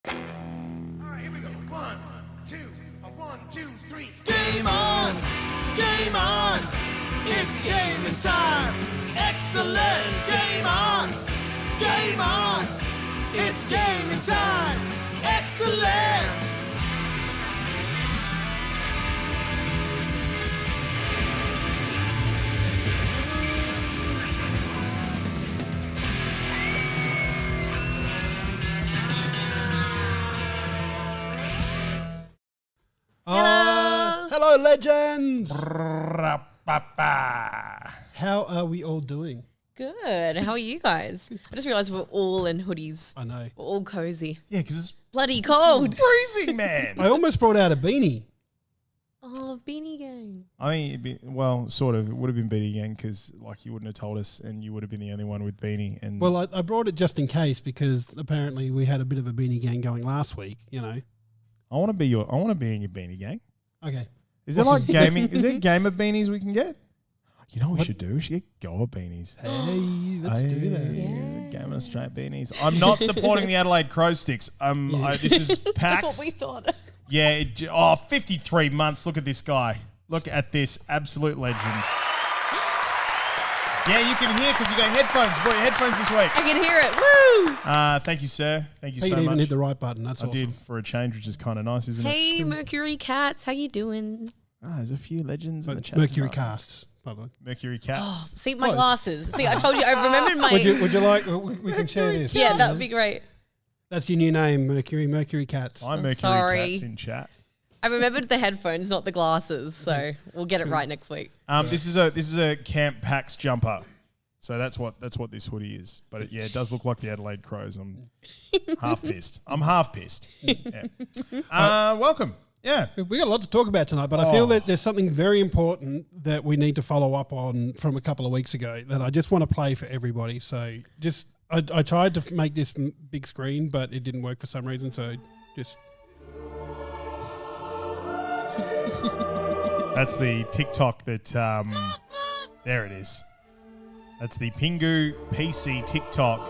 All right, here we go. One, two, three. Game on! Game on! It's gaming time! Excellent! Game on! Game on! It's gaming time! Excellent! Hello, legends! Ra-pa-pa. How are we all doing? Good. How are you guys? I just realised we're all in hoodies. I know. We're all cozy. Yeah, because it's Bloody cold. freezing, man. I almost brought out a beanie. Oh, beanie gang. I mean, well, sort of. It would have been beanie gang because, like, you wouldn't have told us, and you would have been the only one with beanie. And Well, I brought it just in case because apparently we had a bit of a beanie gang going last week, you know. I want to be in your beanie gang. Okay. Is there like Awesome. gaming? Is there gamer beanies we can get? You know what we What? should do? We should get goa beanies. Hey, let's do that. Yeah. Gamer straight beanies. I'm not supporting the Adelaide Crow Sticks. This is PAX. That's what we thought. Yeah. 53 months. Look at this guy. Look at this absolute legend. Yeah, you can hear because you got headphones. Brought your headphones this week. I can hear it. Woo! Thank you, sir. Thank you He so didn't even much. hit the right button. That's I awesome. did for a change, which is kind of nice, isn't it? Hey, Mercury Cats. How you doing? There's a few legends in the chat. Mercury tonight. casts, by the way. Mercury Cats. See, my Close. glasses. See, I told you. I remembered my... Would you like, we can share this. Yeah, that would be great. That's your new name, Mercury Cats. I'm Mercury sorry. Cats in chat. I remembered the headphones, not the glasses. So we'll get it right next week. This is a Camp PAX jumper. So that's what this hoodie is. But it does look like the Adelaide Crows. I'm half pissed. Yeah. Welcome. Yeah. We got a lot to talk about tonight, but I feel that there's something very important that we need to follow up on from a couple of weeks ago that I just want to play for everybody. So I tried to make this big screen, but it didn't work for some reason. So just... That's the TikTok that there it is. That's the Pingu PC TikTok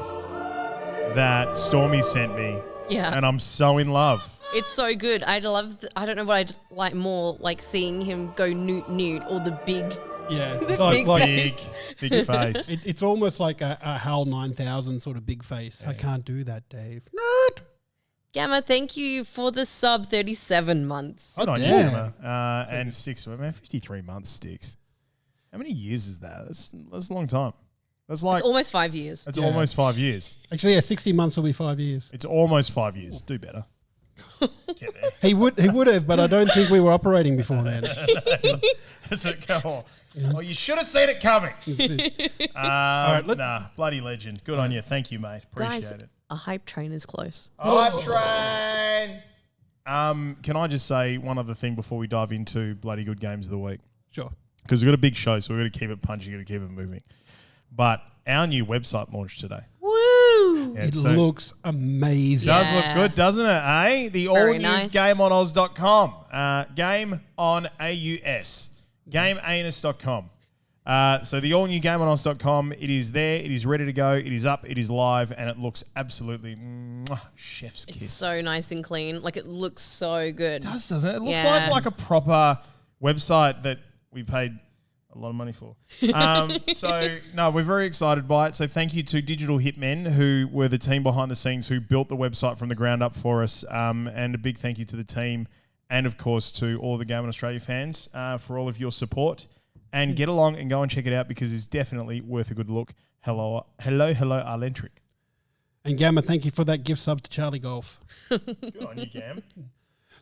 that Stormie sent me. Yeah. And I'm so in love. It's so good. I don't know what I'd like more, like seeing him go nude or the big... Yeah, The it's big like Big face. it's almost like a HAL 9000 sort of big face. I can't do that, Dave. Gamma, thank you for the sub 37 months. Hold on, damn. yeah. And sticks. Man, 53 months sticks. How many years is that? That's a long time. That's like It's almost 5 years. it's Yeah. almost 5 years. Actually, yeah, 60 months will be 5 years. It's almost 5 years. Do better. Get there. He would have, but I don't think we were operating before then. That's it. Go on. Oh, you should have seen it coming. right, Nah, bloody legend. Good on you. Thank you, mate. Appreciate Guys, it. a hype train is close. Hype train. Can I just say one other thing before we dive into bloody good games of the week? Sure. Because we've got a big show, so we've got to keep it punchy, got to keep it moving. But our new website launched today. Woo! Yeah, It so- looks amazing. Does Yeah. look good, doesn't it, eh? The Very all-new nice. GameOnAus.com. Game on AUS. GameAnus.com. So the all-new GameOnAus.com, it is there, it is ready to go, it is up, it is live, and it looks absolutely chef's kiss. It's so nice and clean. Like, it looks so good. It does, doesn't it? It looks Yeah. like a proper website that we paid a lot of money for. So, no, we're very excited by it. So thank you to Digital Hitmen, who were the team behind the scenes who built the website from the ground up for us. And a big thank you to the team and, of course, to all the Game on Australia fans for all of your support. And get along and go and check it out because it's definitely worth a good look. Hello, Arlentric. And Gamma, thank you for that gift sub to Charlie Golf. Good on you, Gam.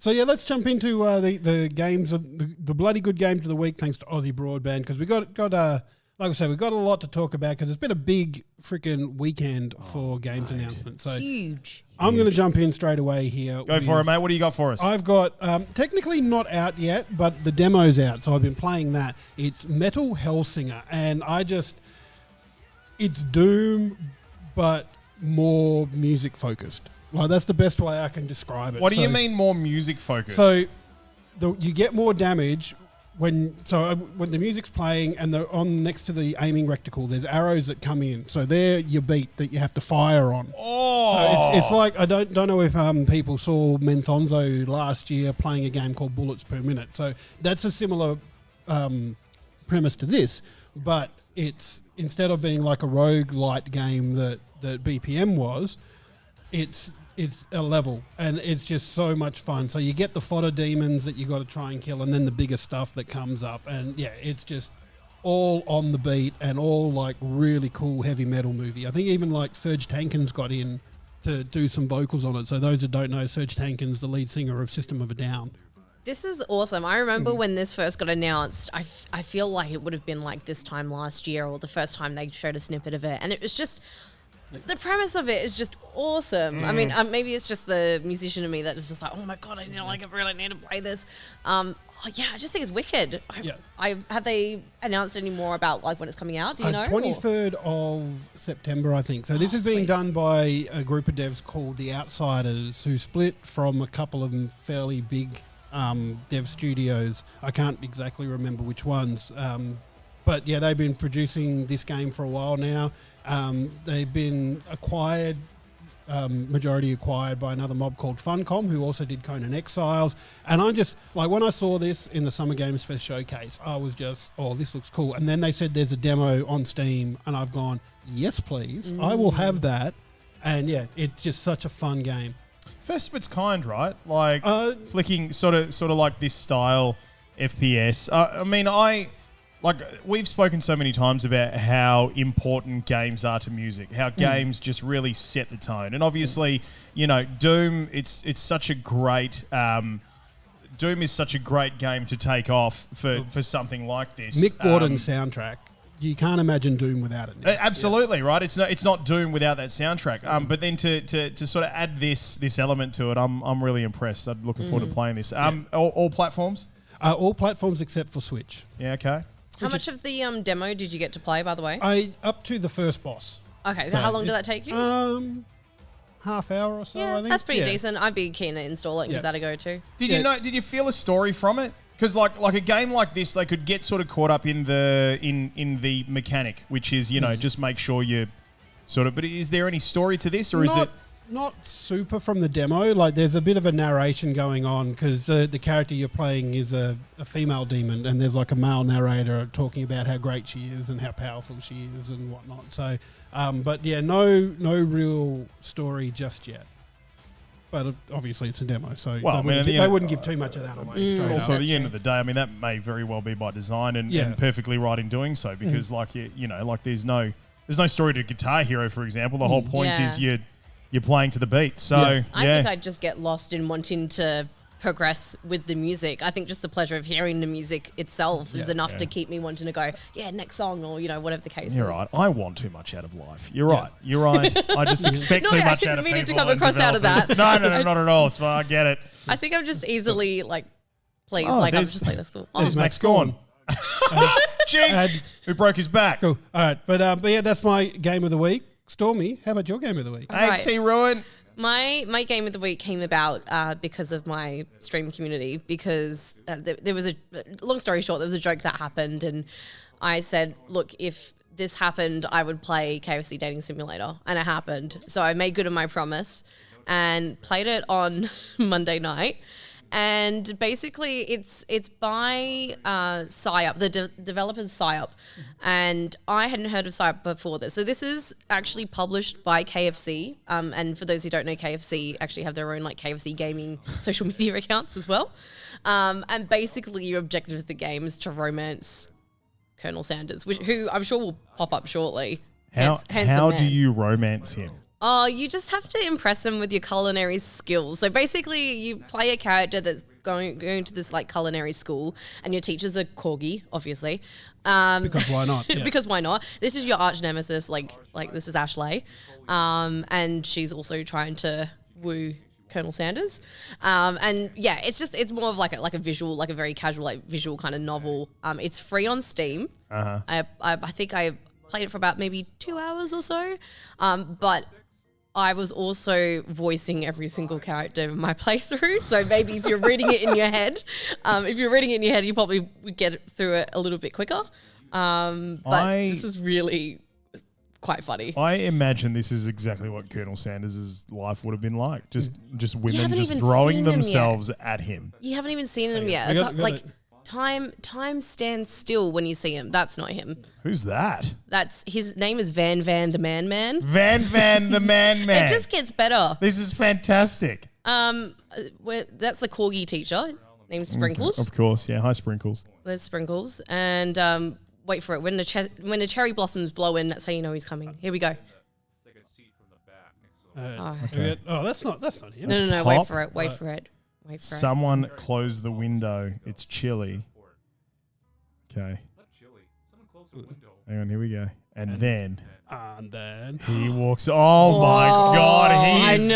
So yeah, let's jump into the games of the bloody good games of the week. Thanks to Aussie Broadband because we got like I said, we've got a lot to talk about because it's been a big freaking weekend for games announcements. So Huge. I'm going to jump in straight away here. Go for it, mate. What do you got for us? I've got technically not out yet, but the demo's out, so I've been playing that. It's Metal Hellsinger, and it's Doom, but more music focused. Well, that's the best way I can describe it. What do you mean more music focused? So you get more damage when the music's playing and they're on next to the aiming reticle, there's arrows that come in. So they're your beat that you have to fire on. Oh, So it's like, I don't know if people saw Menthonzo last year playing a game called Bullets Per Minute. So that's a similar premise to this, but it's instead of being like a roguelite game that BPM was, it's a level, and it's just so much fun. So you get the fodder demons that you got to try and kill, and then the bigger stuff that comes up, and yeah, it's just all on the beat and all like really cool heavy metal movie. I think even like Serge Tankin's got in to do some vocals on it. So those that don't know, Serge Tankin's the lead singer of System of a Down. This is awesome. I remember when this first got announced, I feel like it would have been like this time last year or the first time they showed a snippet of it. And it was just, the premise of it is just awesome. I mean, maybe it's just the musician in me that is just like, oh my God, I really need to play this. Yeah, I just think it's wicked. Have they announced any more about like when it's coming out? Do you know? 23rd of September, I think. So this is being done by a group of devs called The Outsiders, who split from a couple of fairly big dev studios. I can't exactly remember which ones. But yeah, they've been producing this game for a while now. They've been acquired, majority acquired by another mob called Funcom, who also did Conan Exiles. And I just, like, when I saw this in the Summer Games Fest showcase, I was just, oh, this looks cool. And then they said there's a demo on Steam, and I've gone, yes, please. I will have that. And yeah, it's just such a fun game. First of its kind, right? Like flicking sort of like this style FPS. I mean, we've spoken so many times about how important games are to music, how games just really set the tone. And obviously, you know, Doom, it's such a great Doom is such a great game to take off for something like this. Mick Gordon's soundtrack. You can't imagine Doom without it now. Absolutely, right? It's not Doom without that soundtrack. But then to sort of add this element to it, I'm really impressed. I'm looking forward to playing this. All platforms? All platforms except for Switch. Yeah, okay. How much of the demo did you get to play, by the way? Up to the first boss. Okay, so how long did that take you? Half hour or so, yeah, I think. That's pretty decent. I'd be keen to install it and give that a go too. Did you feel a story from it? Because like a game like this, they could get sort of caught up in the mechanic, which is, you know, just make sure you sort of. But is there any story to this, or is it not super from the demo? Like, there's a bit of a narration going on because the character you're playing is a female demon, and there's like a male narrator talking about how great she is and how powerful she is and whatnot. So, but yeah, no real story just yet. But obviously it's a demo, so they wouldn't give too much of that away. Straight also, up. at the end of the day, I mean, that may very well be by design and perfectly right in doing so, because like you know, like there's no story to Guitar Hero, for example. The whole point is you're playing to the beat. So I think I'd just get lost in wanting to progress with the music. I think just the pleasure of hearing the music itself is enough to keep me wanting to go, next song, or, you know, whatever the case is. You're right. I want too much out of life. You're right. You're right. I just expect too much out of people. I didn't mean it to come across out of that. No, not at all. It's fine. I get it. I think I'm just easily like, please, I'm just like, that's cool. There's Max Gorn. Jinx, who broke his back. Cool. All right. But yeah, that's my game of the week. Stormy, how about your game of the week? Right. Hey, T-Ruin. My game of the week came about because of my stream community, because there was long story short, there was a joke that happened, and I said, look, if this happened, I would play KFC Dating Simulator, and it happened. So I made good on my promise and played it on Monday night. And basically, it's by PsyUp, the developers PsyUp, and I hadn't heard of PsyUp before this. So this is actually published by KFC, and for those who don't know, KFC actually have their own like KFC gaming social media accounts as well. And basically, your objective of the game is to romance Colonel Sanders, who I'm sure will pop up shortly. How do you romance him? Oh, you just have to impress them with your culinary skills. So basically, you play a character that's going to this like culinary school, and your teacher's a corgi, obviously. Because why not? Yeah. Because why not? This is your arch nemesis, like this is Ashley, and she's also trying to woo Colonel Sanders. And yeah, it's more of like a visual, like a very casual, like visual kind of novel. It's free on Steam. I think I played it for about maybe 2 hours or so, but I was also voicing every single character in my playthrough. So maybe if you're reading it in your head, you probably would get through it a little bit quicker. But this is really quite funny. I imagine this is exactly what Colonel Sanders' life would have been like. Just women haven't just even throwing seen him themselves at him. You haven't even seen him yet. I got Like it. time stands still when you see him. That's not him. Who's that? That's his name is Van the Man Man. Van the Man. It just gets better. This is fantastic. That's the corgi teacher named Sprinkles. Of course, yeah. Hi, Sprinkles. There's Sprinkles, and wait for it. When the cherry blossoms blow in, that's how you know he's coming. Here we go. Okay. Oh, that's not him. No. Pop. Wait for it. Someone close the window. It's chilly. Okay. Hang on, here we go. And then he walks. Oh my God, he is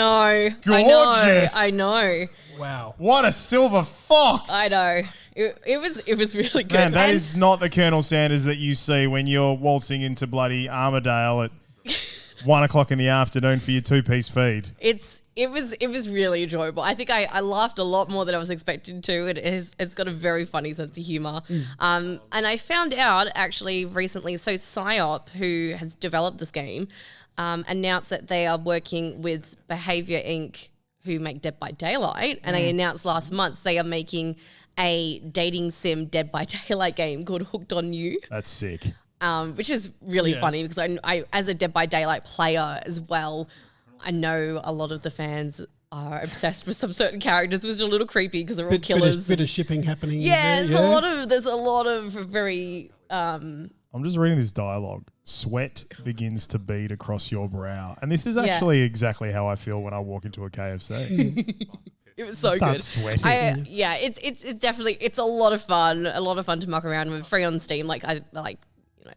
gorgeous. I know. Wow. What a silver fox! I know. It was really good. Man, that And is not the Colonel Sanders that you see when you're waltzing into bloody Armidale at 1 o'clock in the afternoon for your 2-piece feed. It was really enjoyable. I think I laughed a lot more than I was expecting to. It's got a very funny sense of humor. And I found out actually recently, so PsyOp, who has developed this game, announced that they are working with Behavior Inc., who make Dead by Daylight. And they announced last month they are making a dating sim Dead by Daylight game called Hooked on You. That's sick. Which is really funny because I, as a Dead by Daylight player as well, I know a lot of the fans are obsessed with some certain characters, which is a little creepy because they're all killers. Bit of shipping happening. Yeah, there, there's a lot of very. I'm just reading this dialogue. Sweat begins to bead across your brow, and this is actually exactly how I feel when I walk into a KFC. It was so Start good. sweating. It's definitely a lot of fun. A lot of fun to muck around with. Free on Steam.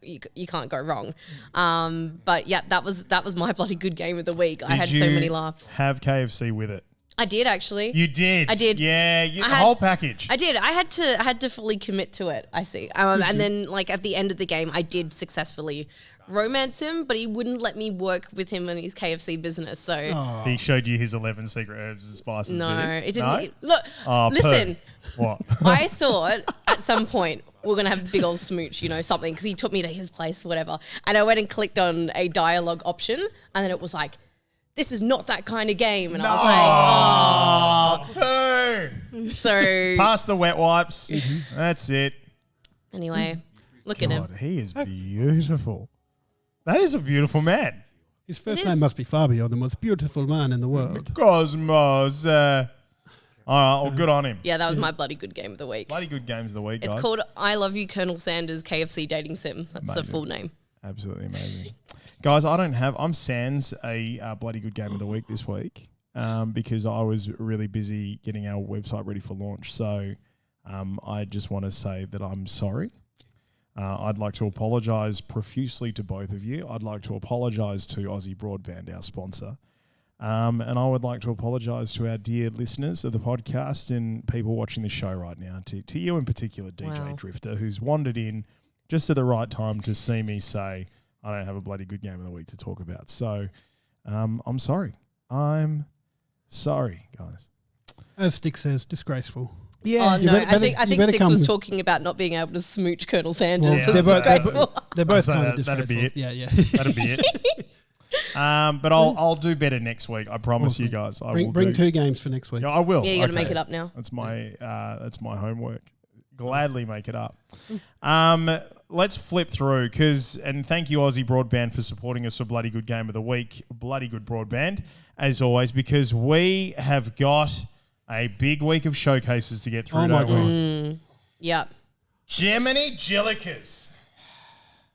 You can't go wrong. But yeah, that was my bloody good game of the week. I had so many laughs. Have KFC with it? I did actually. You did. I did. Yeah, the whole package. I did. I had to fully commit to it. I see. And then like at the end of the game, I did successfully romance him, but he wouldn't let me work with him in his KFC business. So He showed you his 11 secret herbs and spices. no, did he? it didn't. No? Look, listen. What? I thought at some point we're going to have a big old smooch, something, because he took me to his place, whatever. And I went and clicked on a dialogue option, and then it was like, this is not that kind of game. And I was like, Poo! So Pass the wet wipes. That's it. anyway, look at him. God, he is beautiful. That is a beautiful man. His first It name is. must be Fabio, the most beautiful man in the world. Cosmos. All right, well, good on him. Yeah, that was my bloody good game of the week. Bloody good games of the week, It's guys. called I Love You, Colonel Sanders KFC Dating Sim. That's the Amazing. full name. Absolutely amazing. Guys, I'm sans a bloody good game of the week this week because I was really busy getting our website ready for launch. So I just want to say that I'm sorry. I'd like to apologise profusely to both of you. I'd like to apologise to Aussie Broadband, our sponsor. And I would like to apologise to our dear listeners of the podcast and people watching the show right now, to you in particular, DJ Wow. Drifter, who's wandered in just at the right time to see me say, I don't have a bloody good game of the week to talk about. So I'm sorry. I'm sorry, guys. As Stick says, disgraceful. Oh You no, better- I think you better Six come was with- talking about not being able to smooch Colonel Sanders. Well, Yeah. It's they're, both, disgraceful. they're both So kind of that'd be disgraceful. it. Yeah. That'd be it. But I'll do better next week. I promise you guys. I will Bring do. 2 games for next week. Yeah, I will. Yeah, you got to Okay. make it up now. That's my homework. Gladly make it up. Let's flip through and thank you Aussie Broadband for supporting us for Bloody Good Game of the Week. Bloody Good Broadband, as always, because we have got a big week of showcases to get through. Oh my don't we? God. Yep. Jiminy Jillikers.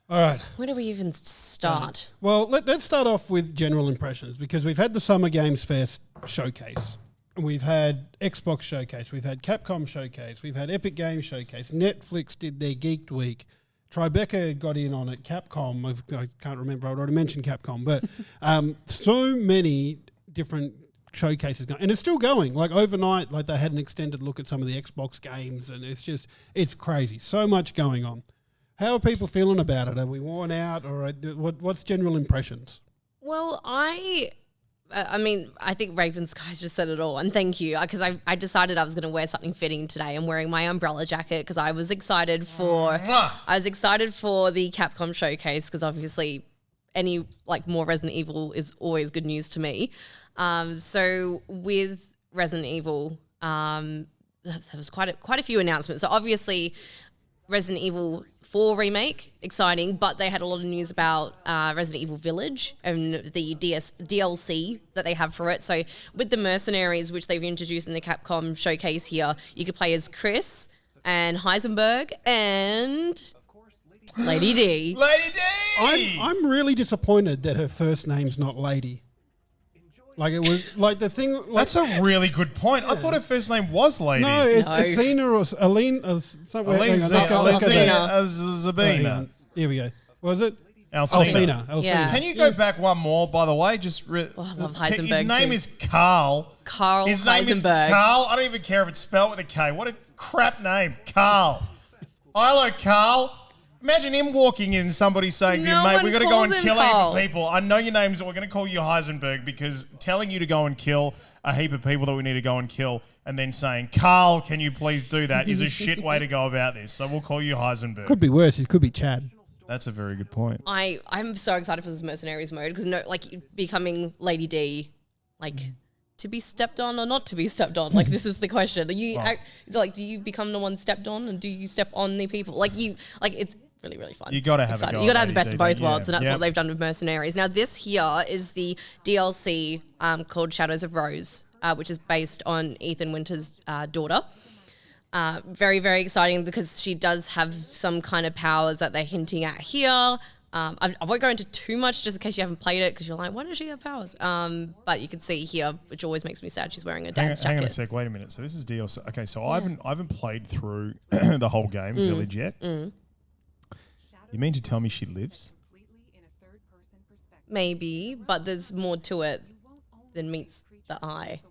All right. Where do we even start? Well, let's start off with general impressions because we've had the Summer Games Fest showcase. We've had Xbox showcase. We've had Capcom showcase. We've had Epic Games showcase. Netflix did their Geeked Week. Tribeca got in on it. Capcom, I can't remember. I'd already mentioned Capcom. But so many different showcases going. And it's still going. Like overnight, like they had an extended look at some of the Xbox games. And it's crazy. So much going on. How are people feeling about it? Are we worn out? Or what's general impressions? Well, I I mean, I think Raven Skies just said it all, and thank you, because I decided I was going to wear something fitting today. I'm wearing my umbrella jacket because I was excited for the Capcom showcase, because obviously any like more Resident Evil is always good news to me. So with Resident Evil, there was quite a few announcements. So obviously Resident Evil 4 remake, exciting, but they had a lot of news about Resident Evil Village and the DLC that they have for it. So with the Mercenaries, which they've introduced in the Capcom showcase here, you could play as Chris and Heisenberg and Lady D. Lady D! I'm really disappointed that her first name's not Lady. Like, it was like the thing. Like, That's a really good point. I thought her first name was Lady. no, it's No. Asina or Aline. Somewhere. Hang on, let's go Alcina. there. Zabina. Hang on. Here we go. Was it? Alcina. Alcina. Yeah. Can you go back one more, by the way? Just I love his Heisenberg name too. is Carl. Carl His name is Heisenberg. Carl. I don't even care if it's spelled with a K. What a crap name, Carl. Hello, Carl. Imagine him walking in and somebody saying to him, No mate, one we're going to go and calls him kill Carl. a heap of people. I know your names, we're going to call you Heisenberg, because telling you to go and kill a heap of people that we need to go and kill and then saying, Carl, can you please do that, is a shit way to go about this. So we'll call you Heisenberg. Could be worse. It could be Chad. That's a very good point. I'm so excited for this Mercenaries mode, because becoming Lady D, like, to be stepped on or not to be stepped on? Like, this is the question. Are you do you become the one stepped on, and do you step on the people? It's really, really fun. You got to have Exciting. a go. You got to have the Lady best D, of both yeah. worlds, and that's Yep. what they've done with Mercenaries. Now, this here is the DLC called Shadows of Rose, which is based on Ethan Winter's daughter. Very, very exciting, because she does have some kind of powers that they're hinting at here. I won't go into too much just in case you haven't played it, because you're like, why does she have powers? But you can see here, which always makes me sad, she's wearing a dad's jacket. Hang on a sec. Wait a minute. So this is DLC. Okay, so I haven't played through the whole game, Village, yet. You mean to tell me she lives? Maybe, but there's more to it than meets the eye.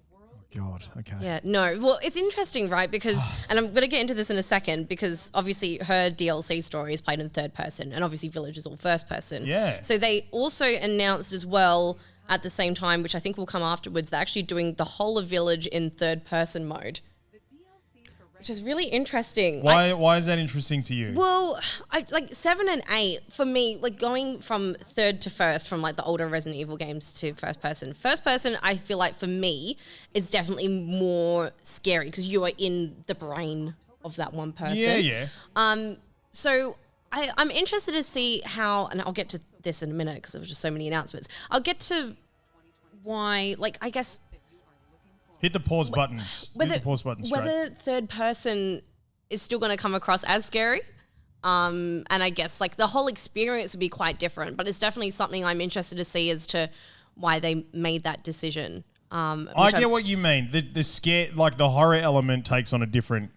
God, okay. Yeah, no. Well, it's interesting, right? Because, and I'm going to get into this in a second, because obviously her DLC story is played in third person, and obviously Village is all first person. Yeah. So they also announced as well at the same time, which I think will come afterwards, they're actually doing the whole of Village in third person mode, which is really interesting. Why is that interesting to you? Well, like 7 and 8 for me, like going from third to first, from like the older Resident Evil games to first person. First person, I feel like for me is definitely more scary, because you are in the brain of that one person. Yeah. So I'm interested to see how, and I'll get to this in a minute because there was just so many announcements. I'll get to why, like, I guess. Hit the pause buttons. Hit the pause button straight. Whether third person is still going to come across as scary. And I guess like the whole experience would be quite different, but it's definitely something I'm interested to see as to why they made that decision. I get what you mean. The scare, like the horror element takes on a different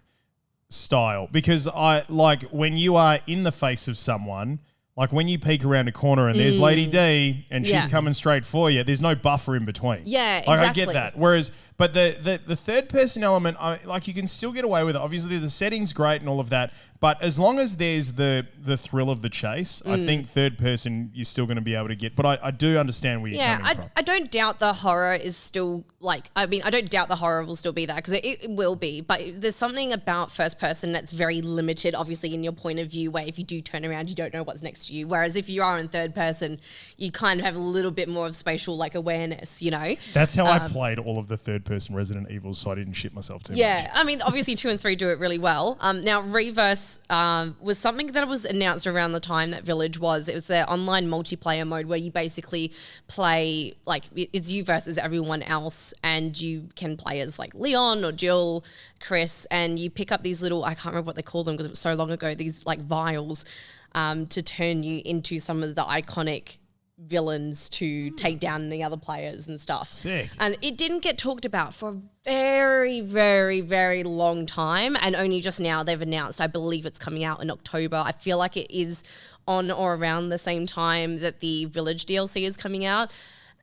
style, because I like when you are in the face of someone, like when you peek around a corner and there's Lady D and she's coming straight for you, there's no buffer in between. Yeah, like, exactly. I get that. Whereas, but the third person element, like you can still get away with it. Obviously, the setting's great and all of that, but as long as there's the thrill of the chase, I think third person you're still going to be able to get. But I do understand where you're coming from. I don't doubt the horror is still like, I mean, I don't doubt the horror will still be there, because it will be, but there's something about first person that's very limited, obviously, in your point of view, where if you do turn around, you don't know what's next to you. Whereas if you are in third person, you kind of have a little bit more of spatial like awareness, you know? That's how I played all of the third person Resident Evils, so I didn't shit myself too much. Yeah, I mean, obviously 2 and 3 do it really well. Now, Reverse was something that was announced around the time that Village was. It was their online multiplayer mode where you basically play, like, it's you versus everyone else, and you can play as, like, Leon or Jill, Chris, and you pick up these little, I can't remember what they call them because it was so long ago, these, like, vials to turn you into some of the iconic villains to take down the other players and stuff. Sick. And it didn't get talked about for a very, very, very long time, and only just now they've announced, I believe it's coming out in October. I feel like it is on or around the same time that the Village DLC is coming out.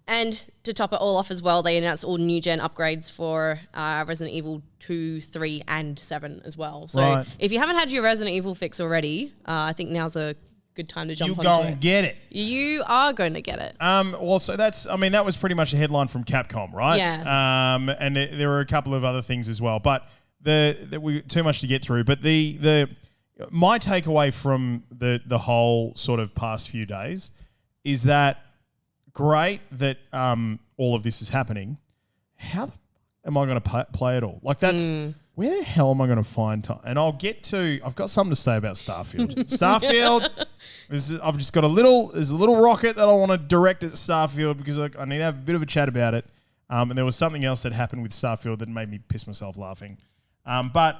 And to top it all off as well, they announced all new gen upgrades for Resident Evil 2, 3, and 7 as well. So Right. if you haven't had your Resident Evil fix already, I think now's a good time to jump You onto go it. and get it. You are going to get it. Well, so that was pretty much a headline from Capcom, right? Yeah. And there were a couple of other things as well, but we too much to get through. But my takeaway from the whole sort of past few days is that great that all of this is happening. How the am I going to play it all? Like that's where the hell am I going to find time? And I've got something to say about Starfield. Starfield, I've just got there's a little rocket that I want to direct at Starfield because I need to have a bit of a chat about it. And there was something else that happened with Starfield that made me piss myself laughing. But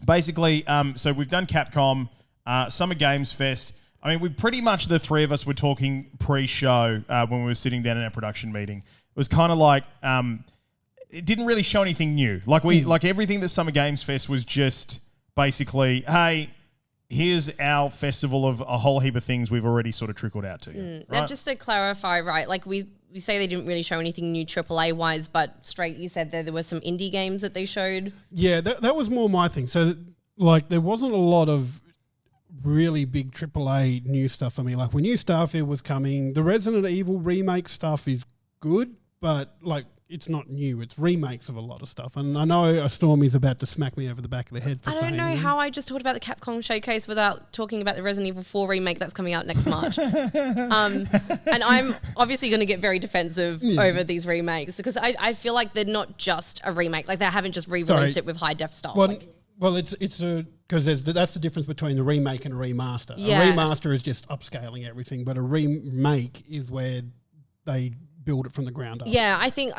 basically, so we've done Capcom, Summer Games Fest. I mean, we pretty much, the three of us were talking pre-show when we were sitting down in our production meeting. It was kind of like... it didn't really show anything new. Like everything that Summer Games Fest was just basically, hey, here's our festival of a whole heap of things we've already sort of trickled out to you. Right? Now, just to clarify, right, like we say they didn't really show anything new AAA-wise, but straight, you said there were some indie games that they showed. Yeah, that was more my thing. So, like, there wasn't a lot of really big AAA new stuff for me. Like, we knew Starfield was coming. The Resident Evil remake stuff is good, but, like, it's not new. It's remakes of a lot of stuff. And I know Stormie's about to smack me over the back of the head for saying I don't know how I just talked about the Capcom showcase without talking about the Resident Evil 4 remake that's coming out next March. And I'm obviously going to get very defensive over these remakes because I feel like they're not just a remake. Like they haven't just re-released it with high def stuff. Well, it's because that's the difference between a remake and a remaster. Yeah. A remaster is just upscaling everything, but a remake is where they build it from the ground up. Yeah, I think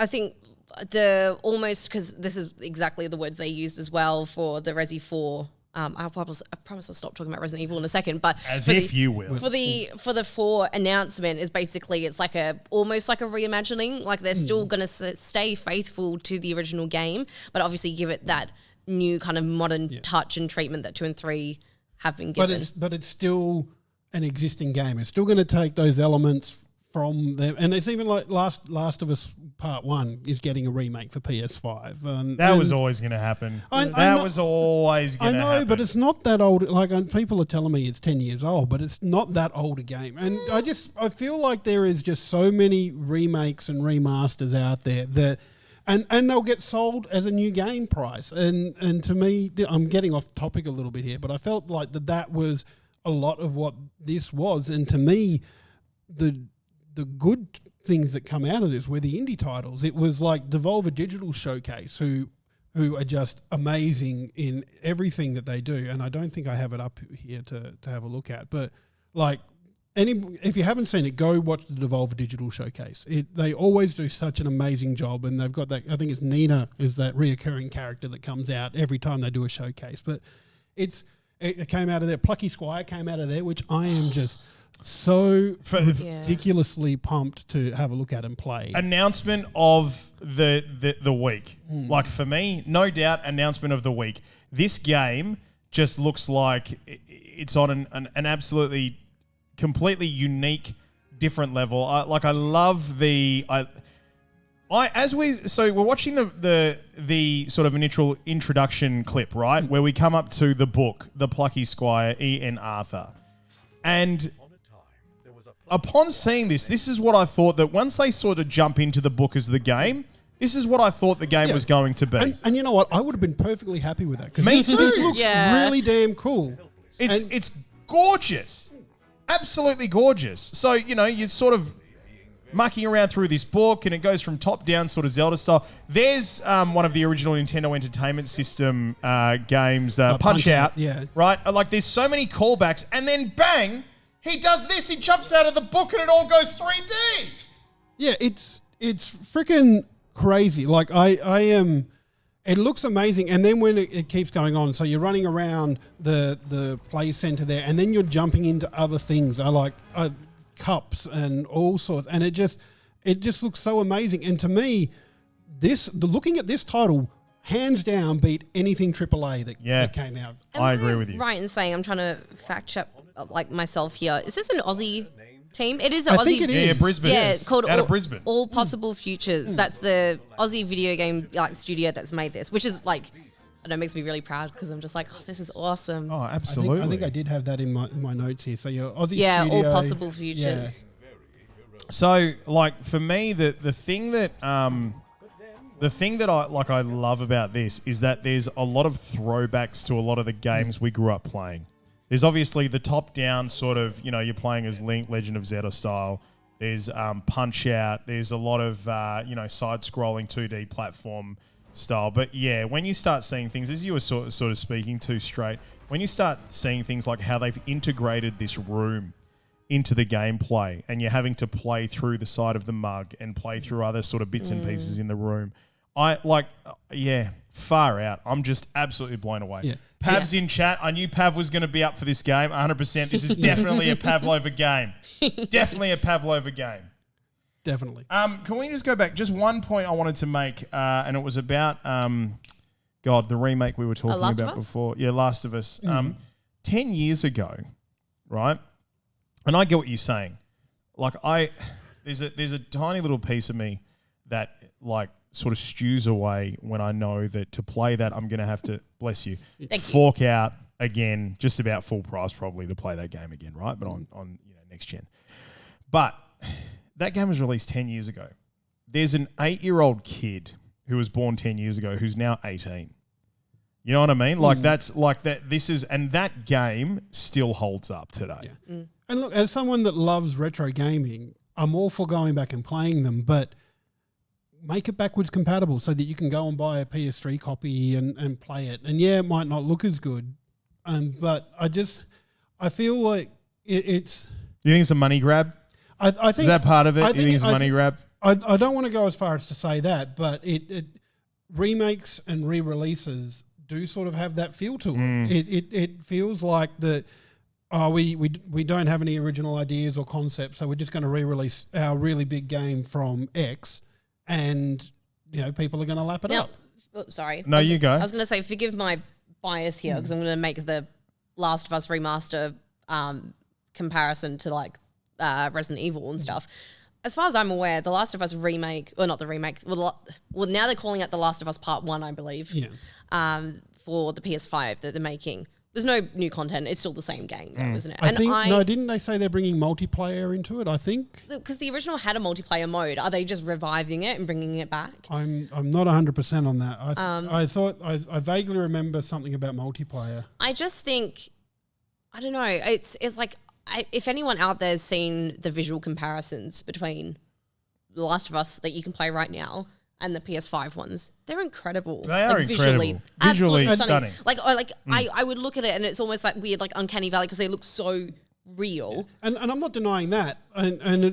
the almost, because this is exactly the words they used as well for the Resi 4. I promise I'll stop talking about Resident Evil in a second, but you will. For the 4 announcement is basically it's like almost like a reimagining. Like they're still going to stay faithful to the original game, but obviously give it that new kind of modern touch and treatment that 2 and 3 have been given. But it's still an existing game. It's still going to take those elements from them, and it's even like Last of Us Part 1 is getting a remake for PS5. That was always going to happen. That was always going to happen. I know, but it's not that old. Like people are telling me it's 10 years old, but it's not that old a game. And I feel like there is just so many remakes and remasters out there that, and they'll get sold as a new game price. And to me, I'm getting off topic a little bit here, but I felt like that was a lot of what this was. And to me, the good things that come out of this were the indie titles. It was like Devolver Digital Showcase, who are just amazing in everything that they do. And I don't think I have it up here to have a look at. But like if you haven't seen it, go watch the Devolver Digital Showcase. They always do such an amazing job, and they've got that. I think it's Nina is that reoccurring character that comes out every time they do a showcase. But it came out of there. Plucky Squire came out of there, which I am just so ridiculously pumped to have a look at and play. Announcement of the week. Like for me, no doubt, announcement of the week. This game just looks like it's on an absolutely completely unique, different level. I love so we're watching the sort of initial introduction clip, right? Where we come up to the book, The Plucky Squire, E.N. Arthur. And upon seeing this is what I thought, that once they sort of jump into the book as the game, this is what I thought the game was going to be. And you know what? I would have been perfectly happy with that. Me too. This looks really damn cool. It's gorgeous. Absolutely gorgeous. So, you're sort of mucking around through this book and it goes from top down sort of Zelda style. There's one of the original Nintendo Entertainment System games, Punch Out. Yeah. Right? Like there's so many callbacks and then bang, he does this, he jumps out of the book and it all goes 3D. Yeah, it's freaking crazy. Like I am... It looks amazing, and then when it keeps going on, so you're running around the play center there, and then you're jumping into other things. I like cups and all sorts, and it just looks so amazing. And to me, looking at this title, hands down, beat anything AAA that came out. I agree with you. Right in saying I'm trying to fact check like myself here. Is this an Aussie team? It is an Aussie. I think it is. Yeah, Brisbane. Yeah, it's called out of Brisbane. All Possible Futures. That's the Aussie video game studio that's made this, which is like And it makes me really proud because I'm just like, oh, this is awesome. Oh, absolutely. I think I did have that in my notes here. So your Aussie yeah, studio, all possible futures. So, like, for me, the thing that I love about this is that there's a lot of throwbacks to a lot of the games we grew up playing. There's obviously the top-down sort of, you're playing as Link, Legend of Zelda style. There's Punch-Out. There's a lot of, side-scrolling 2D platform style. But, yeah, when you start seeing things, as you were sort of speaking to straight, when you start seeing things like how they've integrated this room into the gameplay and you're having to play through the side of the mug and play through other sort of bits and pieces in the room, far out. I'm just absolutely blown away. Yeah. Pav's in chat. I knew Pav was going to be up for this game, 100%. This is definitely a Pavlova game. Definitely a Pavlova game. Definitely. Can we just go back? Just one point I wanted to make, and it was about, the remake we were talking Last of about Us? before. Yeah, Last of Us. 10 years ago, right? And I get what you're saying. Like, there's a tiny little piece of me that, like, sort of stews away when I know that to play that I'm going to have to, bless you, fork out again just about full price probably to play that game again, right? But on next gen. But that game was released 10 years ago. There's an 8-year-old kid who was born 10 years ago who's now 18. You know what I mean? Like that's like that. And that game still holds up today. Yeah. And look, as someone that loves retro gaming, I'm all for going back and playing them, but make it backwards compatible so that you can go and buy a PS3 copy and play it. And yeah, it might not look as good, but I feel like it's. You think it's a money grab? I think is that part of it? You think it's a money grab? I don't want to go as far as to say that, but it remakes and re-releases do sort of have that feel to it. It feels like that. We don't have any original ideas or concepts, so we're just going to re-release our really big game from X, and people are going to lap it up. Sorry. No, you go. I was going to say, forgive my bias here because I'm going to make the Last of Us remaster comparison to like Resident Evil and stuff. As far as I'm aware, the Last of Us remake, or not the remake, well now they're calling it the Last of Us Part 1, I believe, for the PS5 that they're making. There's no new content. It's still the same game, though, isn't it? Didn't they say they're bringing multiplayer into it? I think because the original had a multiplayer mode. Are they just reviving it and bringing it back? I'm not 100% on that. I thought I vaguely remember something about multiplayer. I just think, I don't know. It's like if anyone out there's seen the visual comparisons between The Last of Us that you can play right now and the PS5 ones, they're incredible. They are incredible. Visually stunning. I would look at it and it's almost like weird, like uncanny valley because they look so real. Yeah. And I'm not denying that. And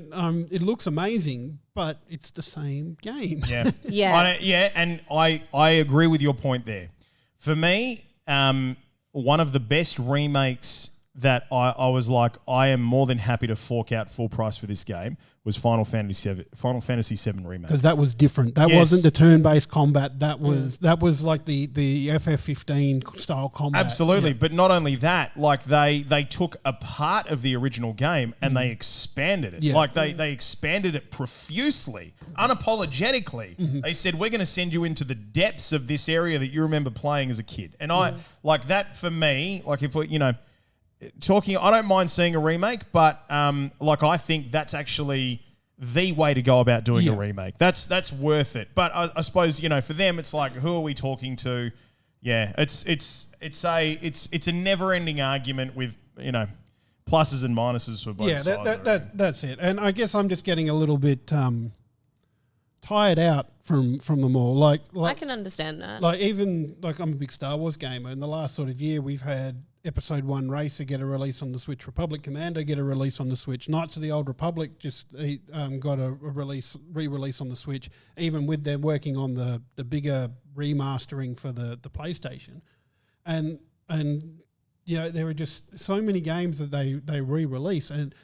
it looks amazing, but it's the same game. Yeah. And I agree with your point there. For me, one of the best remakes that I was like, I am more than happy to fork out full price for this game was Final Fantasy VII Remake. Because that was different. That wasn't the turn-based combat. That was like the FF15 style combat. Absolutely. Yeah. But not only that, like they took a part of the original game and they expanded it. Yeah. Like they expanded it profusely, unapologetically. They said, we're going to send you into the depths of this area that you remember playing as a kid. And I like that for me, like if we, I don't mind seeing a remake, but I think that's actually the way to go about doing a remake. That's worth it. But I suppose for them, it's like, who are we talking to? Yeah, it's a never-ending argument with pluses and minuses for both sides. That's it. And I guess I'm just getting a little bit tired out from them all. Like I can understand that. I'm a big Star Wars gamer. In the last sort of year, we've had Episode 1 Racer get a release on the Switch, Republic Commando get a release on the Switch, Knights of the Old Republic just got a re-release on the Switch, even with them working on the bigger remastering for the PlayStation. And there are just so many games that they re-release, and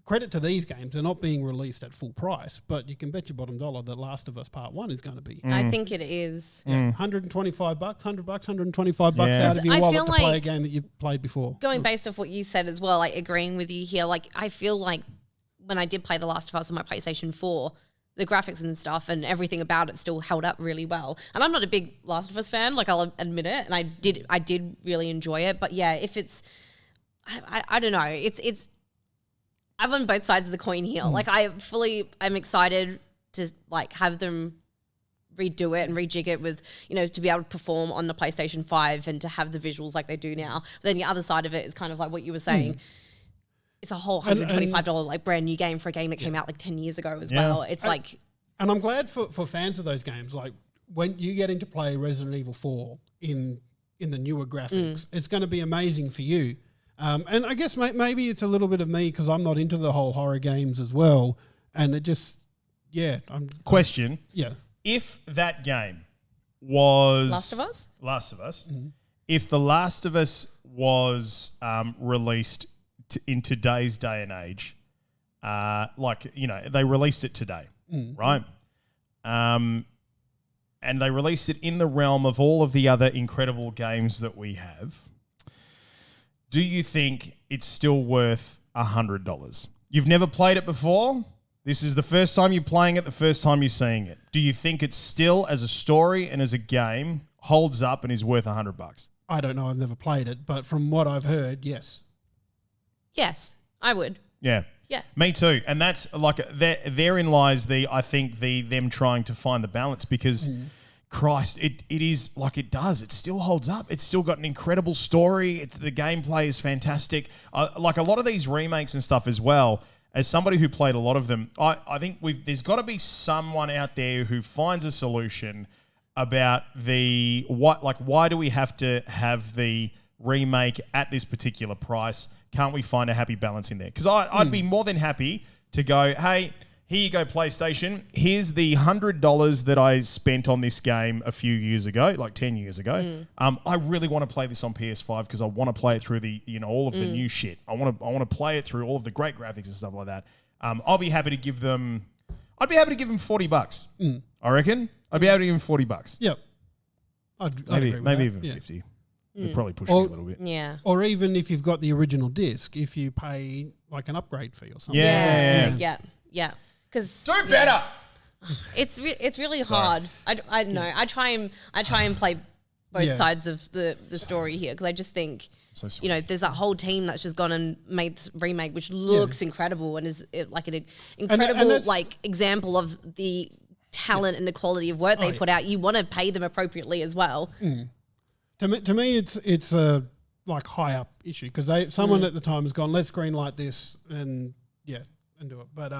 credit to these games, they're not being released at full price, but you can bet your bottom dollar that Last of Us Part 1 is going to be. I think it is. Yeah, $125, $100, $125 out of your wallet to play a game that you've played before. Going based off what you said as well, like agreeing with you here, like I feel like when I did play The Last of Us on my PlayStation 4, the graphics and stuff and everything about it still held up really well. And I'm not a big Last of Us fan, like I'll admit it, and I did really enjoy it. But yeah, if it's, I don't know, it's I'm on both sides of the coin here. Like I'm excited to like have them redo it and rejig it with, you know, to be able to perform on the PlayStation 5 and to have the visuals like they do now. But then the other side of it is kind of like what you were saying. It's a whole $125 like brand new game for a game that came out like 10 years ago as well. It's like... And I'm glad for fans of those games, like when you get into play Resident Evil 4 in the newer graphics, it's going to be amazing for you. And I guess maybe it's a little bit of me because I'm not into the whole horror games as well. And it just, Question. If that game was... Last of Us. If The Last of Us was released in today's day and age, like, you know, they released it today, right? And they released it in the realm of all of the other incredible games that we have. Do you think it's still worth $100? You've never played it before. This is the first time you're playing it, the first time you're seeing it. Do you think it's still, as a story and as a game, holds up and is worth $100? I don't know. I've never played it, but from what I've heard, yes. Yes, I would. Yeah. Yeah. Me too. And that's like, therein lies them trying to find the balance because, Christ, it is like it does. It still holds up. It's still got an incredible story. The gameplay is fantastic. Like a lot of these remakes and stuff as well, as somebody who played a lot of them, I think there's got to be someone out there who finds a solution about why do we have to have the remake at this particular price? Can't we find a happy balance in there? Because I'd be more than happy to go, hey, here you go, PlayStation. Here's the $100 that I spent on this game a few years ago, like 10 years ago. I really want to play this on PS5 because I want to play it through all of the new shit. I want to play it through all of the great graphics and stuff like that. I'd be happy to give them $40. I reckon. I'd be able to give them $40. Yep. Maybe even 50. They'd probably push me a little bit. Yeah. Or even if you've got the original disc, if you pay like an upgrade fee or something. Yeah. Because do better. It's really hard. I know. I try and play both sides of the story here because I just think you know there's that whole team that's just gone and made this remake which looks incredible and is like an incredible like example of the talent and the quality of work they put out. You want to pay them appropriately as well. To me, it's a like high up issue because someone at the time has gone, let's greenlight this and do it. But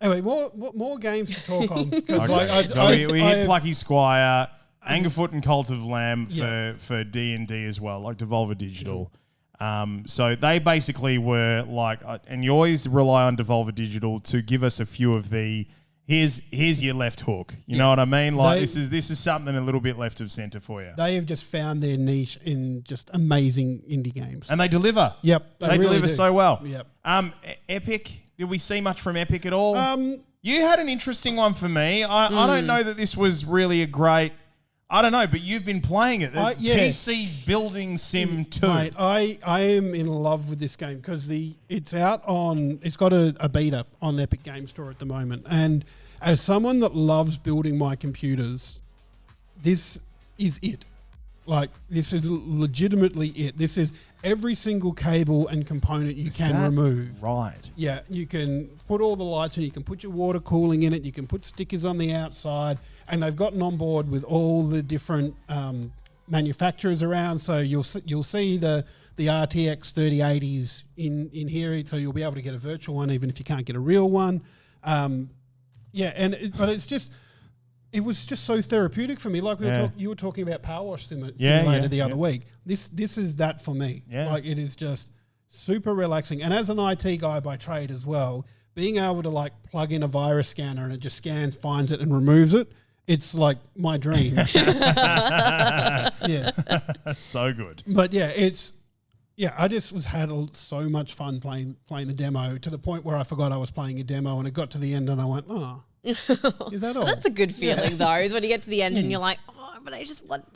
anyway, more games to talk on. Okay. We hit Plucky Squire, Angerfoot and Cult of Lamb for D&D as well, like Devolver Digital. So they basically were like, and you always rely on Devolver Digital to give us a few of the. Here's your left hook. You know what I mean? Like this is something a little bit left of center for you. They have just found their niche in just amazing indie games, and they deliver. Yep, they really deliver so well. Yep. Epic. Did we see much from Epic at all? You had an interesting one for me. I don't know that this was really a great. I don't know, but you've been playing it. PC Building Sim 2. Mate, I am in love with this game because it's got a beta on Epic Game Store at the moment. And as someone that loves building my computers, this is it. Like, this is legitimately it. This is every single cable and component you can remove. Right. Yeah, you can put all the lights in, you can put your water cooling in it, you can put stickers on the outside, and they've gotten on board with all the different manufacturers around. So you'll see the RTX 3080s in here, so you'll be able to get a virtual one even if you can't get a real one. But it's just... It was just so therapeutic for me. Like you were talking about Power Wash Simulator the other week. This is that for me. Yeah. Like it is just super relaxing. And as an IT guy by trade as well, being able to like plug in a virus scanner and it just scans, finds it and removes it, it's like my dream. Yeah. So good. But I just had so much fun playing the demo to the point where I forgot I was playing a demo and it got to the end and I went, is that all? That's a good feeling though, is when you get to the end and you're like, oh, but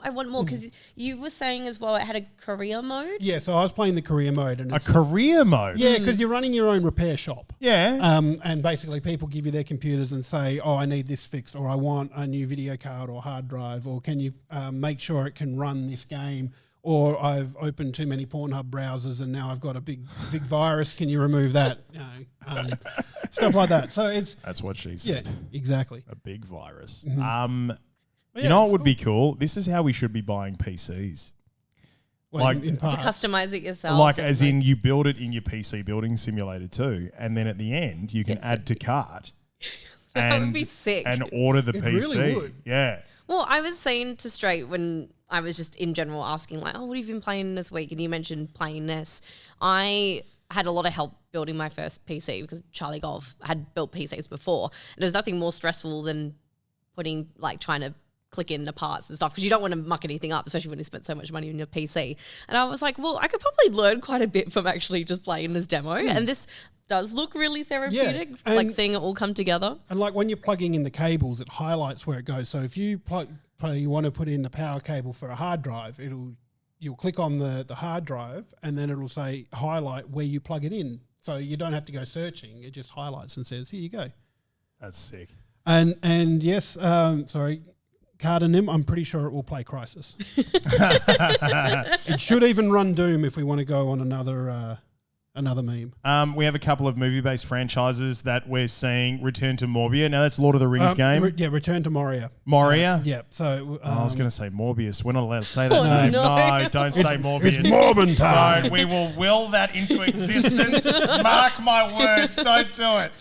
I want more because you were saying as well it had a career mode. Yeah, so I was playing the career mode. And A career mode? Yeah, because you're running your own repair shop. Yeah. And basically people give you their computers and say, oh, I need this fixed, or I want a new video card or hard drive, or can you make sure it can run this game, or I've opened too many Pornhub browsers and now I've got a big virus, can you remove that? Stuff like that. So That's what she said. Yeah, exactly. A big virus. But You know what would be cool? This is how we should be buying PCs. What, like- in To parts? customize it yourself. Like, as in you build it in your PC building simulator too, and then at the end you can add to cart. That would be sick. And order the PC. really would. Yeah. Well, I was saying to Straight when I was just in general asking like, oh, what have you been playing this week? And you mentioned playing this. I had a lot of help building my first PC because Charlie Golf had built PCs before. And there's nothing more stressful than trying to click in the parts and stuff because you don't want to muck anything up, especially when you spent so much money on your PC. And I was like, well, I could probably learn quite a bit from actually just playing this demo. And this does look really therapeutic, and- like seeing it all come together. And like when you're plugging in the cables, it highlights where it goes. So if you you want to put in the power cable for a hard drive, you'll click on the hard drive and then it'll say highlight where you plug it in. So you don't have to go searching. It just highlights and says, here you go. That's sick. And yes, sorry, Cardenim, I'm pretty sure it will play Crysis. It should even run Doom if we want to go on another meme. We have a couple of movie-based franchises that we're seeing return to Morbia. Now, that's Lord of the Rings game. Return to Moria. Moria? Yeah, so... I was going to say Morbius. We're not allowed to say that Oh, name. no. No, don't say Morbius. It's Morbin time. Don't. We will will that into existence. Mark my words. Don't do it.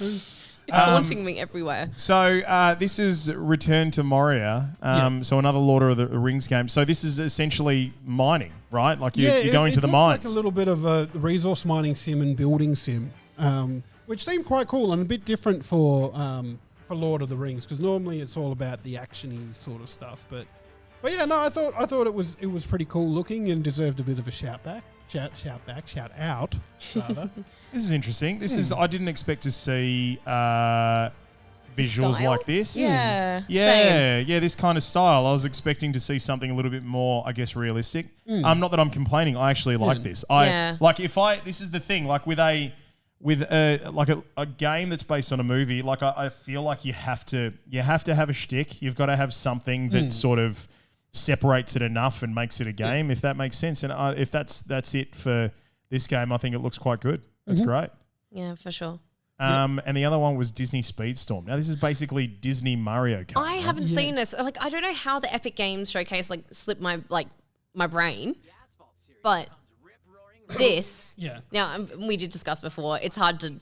It's haunting me everywhere. So this is Return to Moria. So another Lord of the Rings game. So this is essentially mining, right? Like you're going to the looked mines. like a little bit of a resource mining sim and building sim, which seemed quite cool and a bit different for Lord of the Rings because normally it's all about the actiony sort of stuff. But yeah, no, I thought it was pretty cool looking and deserved a bit of a shout out, rather. This is interesting. This is I didn't expect to see visuals Style? like this. Yeah. Yeah, this kind of style. I was expecting to see something a little bit more, I guess, realistic. Not that I'm complaining. I actually like this. This is the thing. Like with a game that's based on a movie. Like I feel like you have to have a shtick. You've got to have something that sort of separates it enough and makes it a game. If that makes sense. And if that's it for this game, I think it looks quite good. That's great. Yeah, for sure. And the other one was Disney Speedstorm. Now this is basically Disney Mario Kart. I haven't seen this. Like, I don't know how the Epic Games Showcase slipped my brain, but this. Yeah. Now we did discuss before. It's hard to,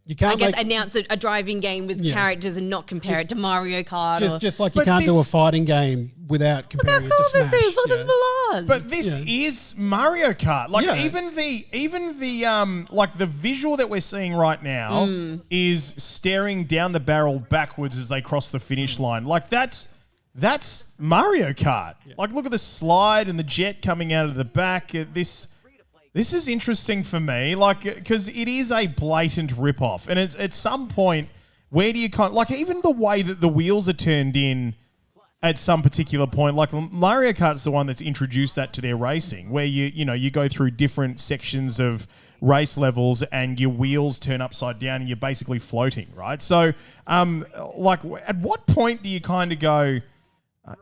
You can't announce a driving game with characters and not compare it to Mario Kart. just like you can't do a fighting game without comparing it to Smash. This is. Look, there's Milan. But this is Mario Kart. Like even the like the visual that we're seeing right now is staring down the barrel backwards as they cross the finish line. Like that's Mario Kart. Like look at the slide and the jet coming out of the back. This is interesting for me, like because it is a blatant rip-off, and it's at some point where do you like even the way that the wheels are turned in at some particular point, like Mario Kart's the one that's introduced that to their racing, where you go through different sections of race levels and your wheels turn upside down and you're basically floating, right? So, like at what point do you kind of go?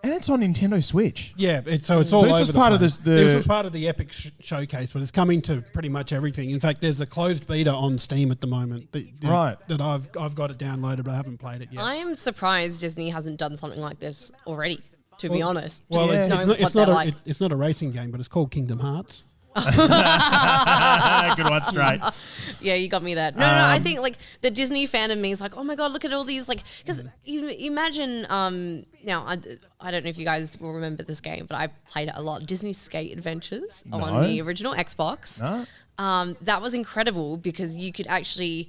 And it's on Nintendo Switch. Yeah, it's all over this was the part of place. the This was part of the Epic Showcase, but it's coming to pretty much everything. In fact, there's a closed beta on Steam at the moment that I've got it downloaded, but I haven't played it yet. I am surprised Disney hasn't done something like this already. To be honest, Well, knowing it's not a racing game, but it's called Kingdom Hearts. Good one, straight. Yeah, you got me there. No, I think like the Disney fan in me is like, oh my god, look at all these because you imagine. Now I don't know if you guys will remember this game, but I played it a lot. Disney Skate Adventures on the original Xbox. No. That was incredible because you could actually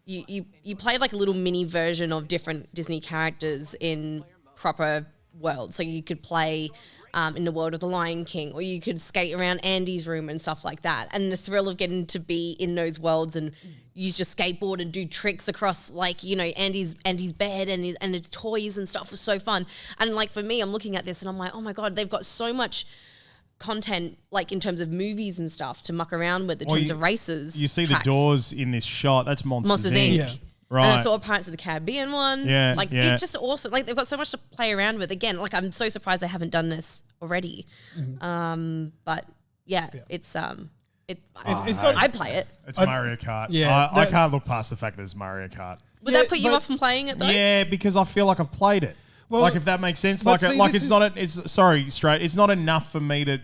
you played like a little mini version of different Disney characters in proper worlds. So you could play in the world of the Lion King, or you could skate around Andy's room and stuff like that. And the thrill of getting to be in those worlds and use your skateboard and do tricks across, like, you know, Andy's bed and his toys and stuff was so fun. And like for me, I'm looking at this and I'm like, oh my God, they've got so much content, like in terms of movies and stuff to muck around with, in terms of races. You see tracks. the doors in this shot. That's Monsters Inc. Yeah. Right. And I saw Pirates of the Caribbean one. Yeah, Like, yeah. it's just awesome. Like, they've got so much to play around with. Again, like, I'm so surprised they haven't done this already. But yeah, it's got. I'd play it. It's Mario Kart. Yeah, I can't look past the fact that it's Mario Kart. Would that put you off from playing it though? Yeah, because I feel like I've played it. Well, like, if that makes sense. but Like, see, it's not. It's not enough for me to.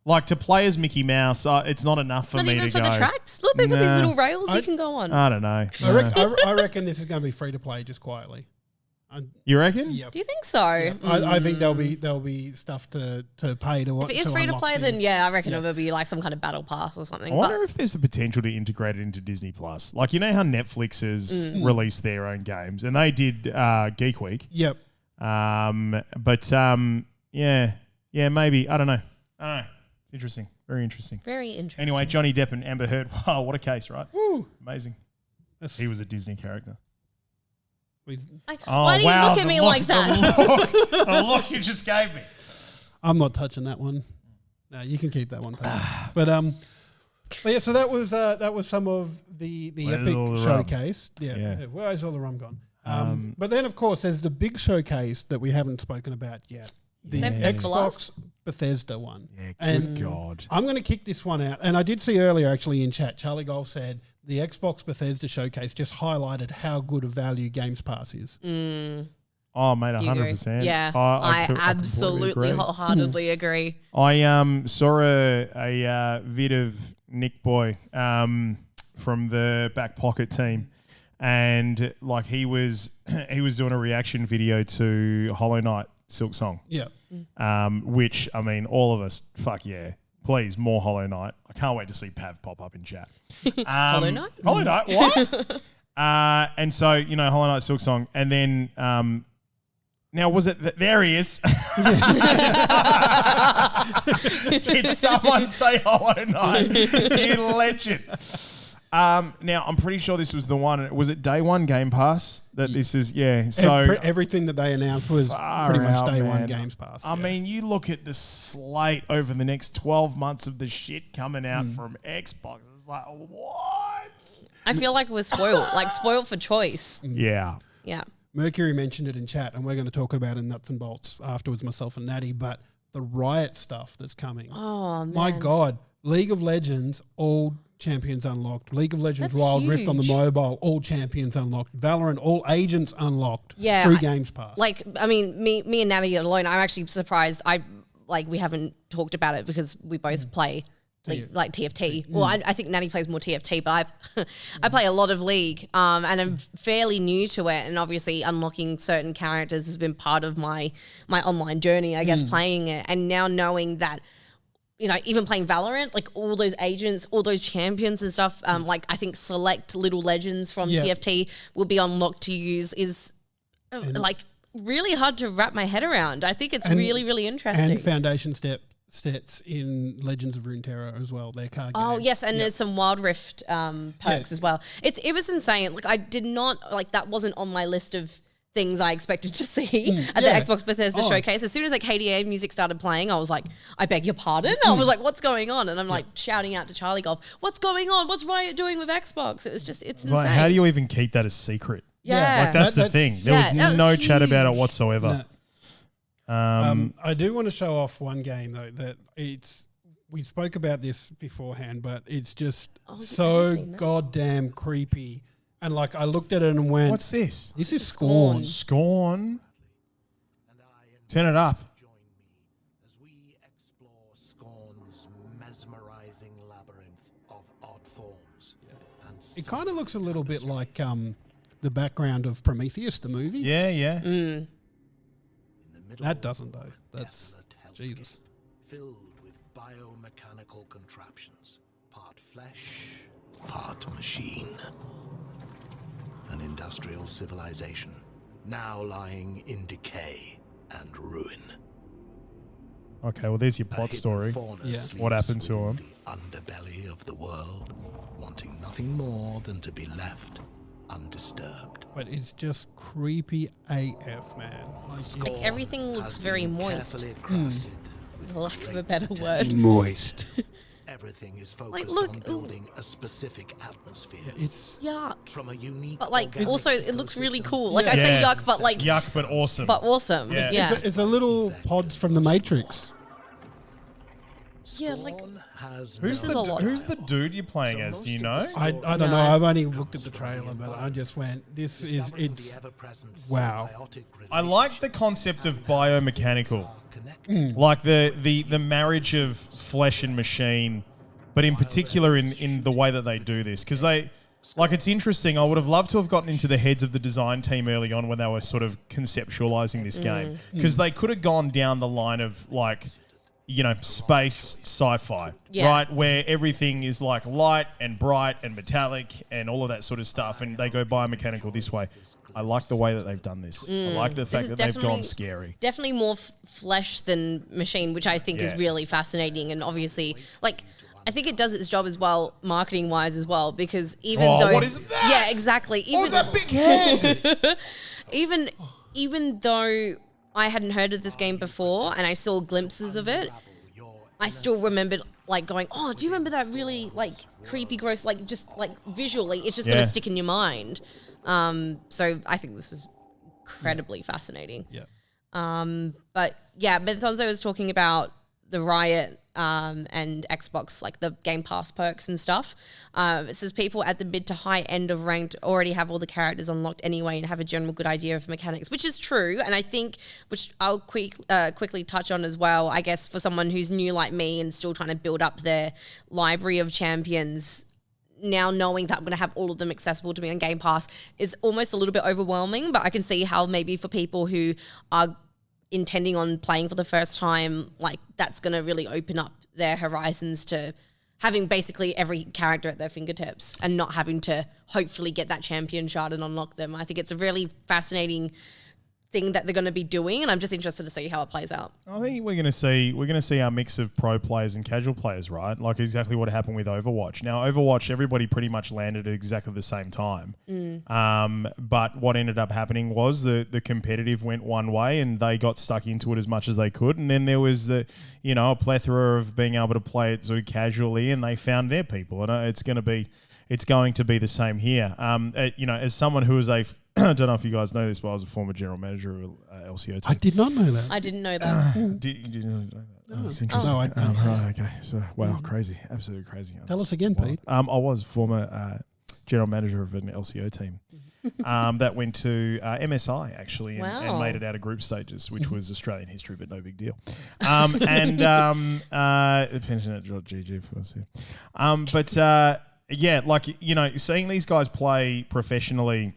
Like, to play as Mickey Mouse, it's not enough for Not me even to for go. the tracks. Look, they've got these little rails you can go on. I don't know. I reckon this is going to be free to play just quietly. You reckon? Yep. Do you think so? I think there'll be stuff to pay to watch. If it is free to play, then yeah, I reckon it will be like some kind of battle pass or something. I wonder if there's the potential to integrate it into Disney Plus. Like, you know how Netflix has released their own games, and they did Geek Week. Yep. Yeah, maybe. I don't know. It's interesting. Very interesting. Very interesting. Anyway, Johnny Depp and Amber Heard. Wow, what a case, right? Woo. Amazing. That's- He was a Disney character. Why do you look at me like that? The look you just gave me. I'm not touching that one. No, you can keep that one. But yeah, so that was some of the Where's all epic the rum? showcase. Yeah. Yeah. Where's all the rum gone? But then, of course, there's the big showcase that we haven't spoken about yet. The Save this for last? Xbox Bethesda one. Yeah, And good God. I'm going to kick this one out. And I did see earlier, actually, in chat, Charlie Golf said the Xbox Bethesda showcase just highlighted how good a value Games Pass is. Oh, mate, Do you agree? 100%. Yeah, I I completely absolutely agree. wholeheartedly agree. I saw a vid of Nick Boy from the Back Pocket team, and like he was doing a reaction video to Hollow Knight Silk Song. Yeah. Which, I mean, all of us, fuck yeah. Please, more Hollow Knight. I can't wait to see Pav pop up in chat. Hollow Knight? Hollow Knight, what? And so, you know, Hollow Knight Silk Song. And then, now was it, there he is. Did someone say Hollow Knight? You legend. Now, I'm pretty sure this was the one. Was it day one Game Pass? That this is, yeah. So everything that they announced was pretty much day one Games Pass. I mean, you look at the slate over the next 12 months of the shit coming out from Xbox. It's like, what? I feel like we're spoiled, like spoiled for choice. Yeah. Yeah. Mercury mentioned it in chat, and we're going to talk about it in nuts and bolts afterwards, myself and Natty. But the Riot stuff that's coming. Oh, man. My God. League of Legends, all champions unlocked. League of Legends That's Wild Rift on the huge. mobile, all champions unlocked. Valorant, all agents unlocked. Yeah, Through Games Pass. Like, I mean, me and Natty alone, I'm actually surprised. We haven't talked about it because we both play like TFT. Well, I think Natty plays more TFT, but I play a lot of League, and I'm fairly new to it. And obviously, unlocking certain characters has been part of my online journey, I guess, playing it. And now knowing that, you know, even playing Valorant, like all those agents, all those champions and stuff, like I think select little legends from TFT will be unlocked to use is like really hard to wrap my head around. I think it's really, really interesting. And Foundation stats in Legends of Runeterra as well. Their card Oh game. yes, and there's some Wild Rift perks as well. It was insane. Like I did not like that wasn't on my list of things I expected to see at the Xbox Bethesda showcase. As soon as like KDA music started playing, I was like, I beg your pardon? I was like, what's going on? And I'm like shouting out to Charlie Golf, what's going on? What's Riot doing with Xbox? It's insane. Like, how do you even keep that a secret? Yeah. Like, that's the thing. There was that was no chat about it huge. whatsoever. I do want to show off one game though that we spoke about this beforehand, but it's just so goddamn creepy. And like I looked at it and went, What's this? This is Scorn. Scorn. Turn it up. Join me as we explore Scorn's mesmerizing labyrinth of odd forms. And It kind of looks a little bit like the background of Prometheus, the movie. Yeah, yeah. in the middle, That doesn't though. That's desolate hellscape, Jesus. filled with biomechanical contraptions, part flesh, part machine. An industrial civilization now lying in decay and ruin. Okay, well, there's your A plot hidden story. fauna Yeah. sleeps What happened to within him? The underbelly of the world, wanting nothing more than to be left undisturbed. But it's just creepy AF, man. Like everything looks Has very been moist, carefully crafted with for lack of a great better attention. word. moist. Everything is focused look, on ooh. building a specific atmosphere. It's Yuck. From a unique, But like, organic also, it looks really ecosystem. cool. Like I say yuck, but like, Yuck, but awesome. but awesome. Yeah. Yeah. it's a little pods from the Matrix. Yeah, like Spawn has Who's This is a lot. who's the dude you're playing as? Do you know? I don't know. I've only looked at the trailer, but I just went, it's wow. I like the concept of biomechanical, like the marriage of flesh and machine, but in particular in the way that they do this, because it's interesting. I would have loved to have gotten into the heads of the design team early on when they were sort of conceptualizing this game, because they could have gone down the line of like, space sci-fi, Yeah. right? Where everything is like light and bright and metallic and all of that sort of stuff, and they go biomechanical this way. I like the way that they've done this. I like the fact is that they've gone definitely- scary. definitely more flesh than machine, which I think is Yeah. really fascinating. And obviously, like, I think it does its job as well, marketing wise as well, because even though what is that? Yeah, exactly. What was that big head? Even though I hadn't heard of this game before and I saw glimpses of it, I still remembered like going, oh, do you remember that really like creepy, gross, like just like visually, it's just Yeah. gonna stick in your mind. So I think this is incredibly fascinating. Yeah. But yeah, Bethonzo was talking about the Riot and Xbox, like the Game Pass perks and stuff. It says people at the mid to high end of ranked already have all the characters unlocked anyway and have a general good idea of mechanics, which is true. And I think, which I'll quickly touch on as well, I guess for someone who's new like me and still trying to build up their library of champions, now knowing that I'm going to have all of them accessible to me on Game Pass is almost a little bit overwhelming, but I can see how maybe for people who are intending on playing for the first time, like that's going to really open up their horizons to having basically every character at their fingertips and not having to hopefully get that champion shard and unlock them. I think it's a really fascinating thing that they're going to be doing, and I'm just interested to see how it plays out. I think we're going to see our mix of pro players and casual players, right? Like exactly what happened with Overwatch. Now, Overwatch, everybody pretty much landed at exactly the same time. But what ended up happening was the competitive went one way, and they got stuck into it as much as they could. And then there was a plethora of being able to play it sort of casually, and they found their people. And it's going to be the same here. As someone who is I don't know if you guys know this, but I was a former general manager of LCO team. I did not know that. I didn't know that. Did you know that? Oh, that's interesting. No, I don't. Right, okay. So, wow, crazy. Absolutely crazy. Tell us again, Pete. I was former general manager of an LCO team that went to MSI, actually, and Wow. made it out of group stages, which was Australian history, but no big deal. Pension@GG, of course, yeah. Seeing these guys play professionally,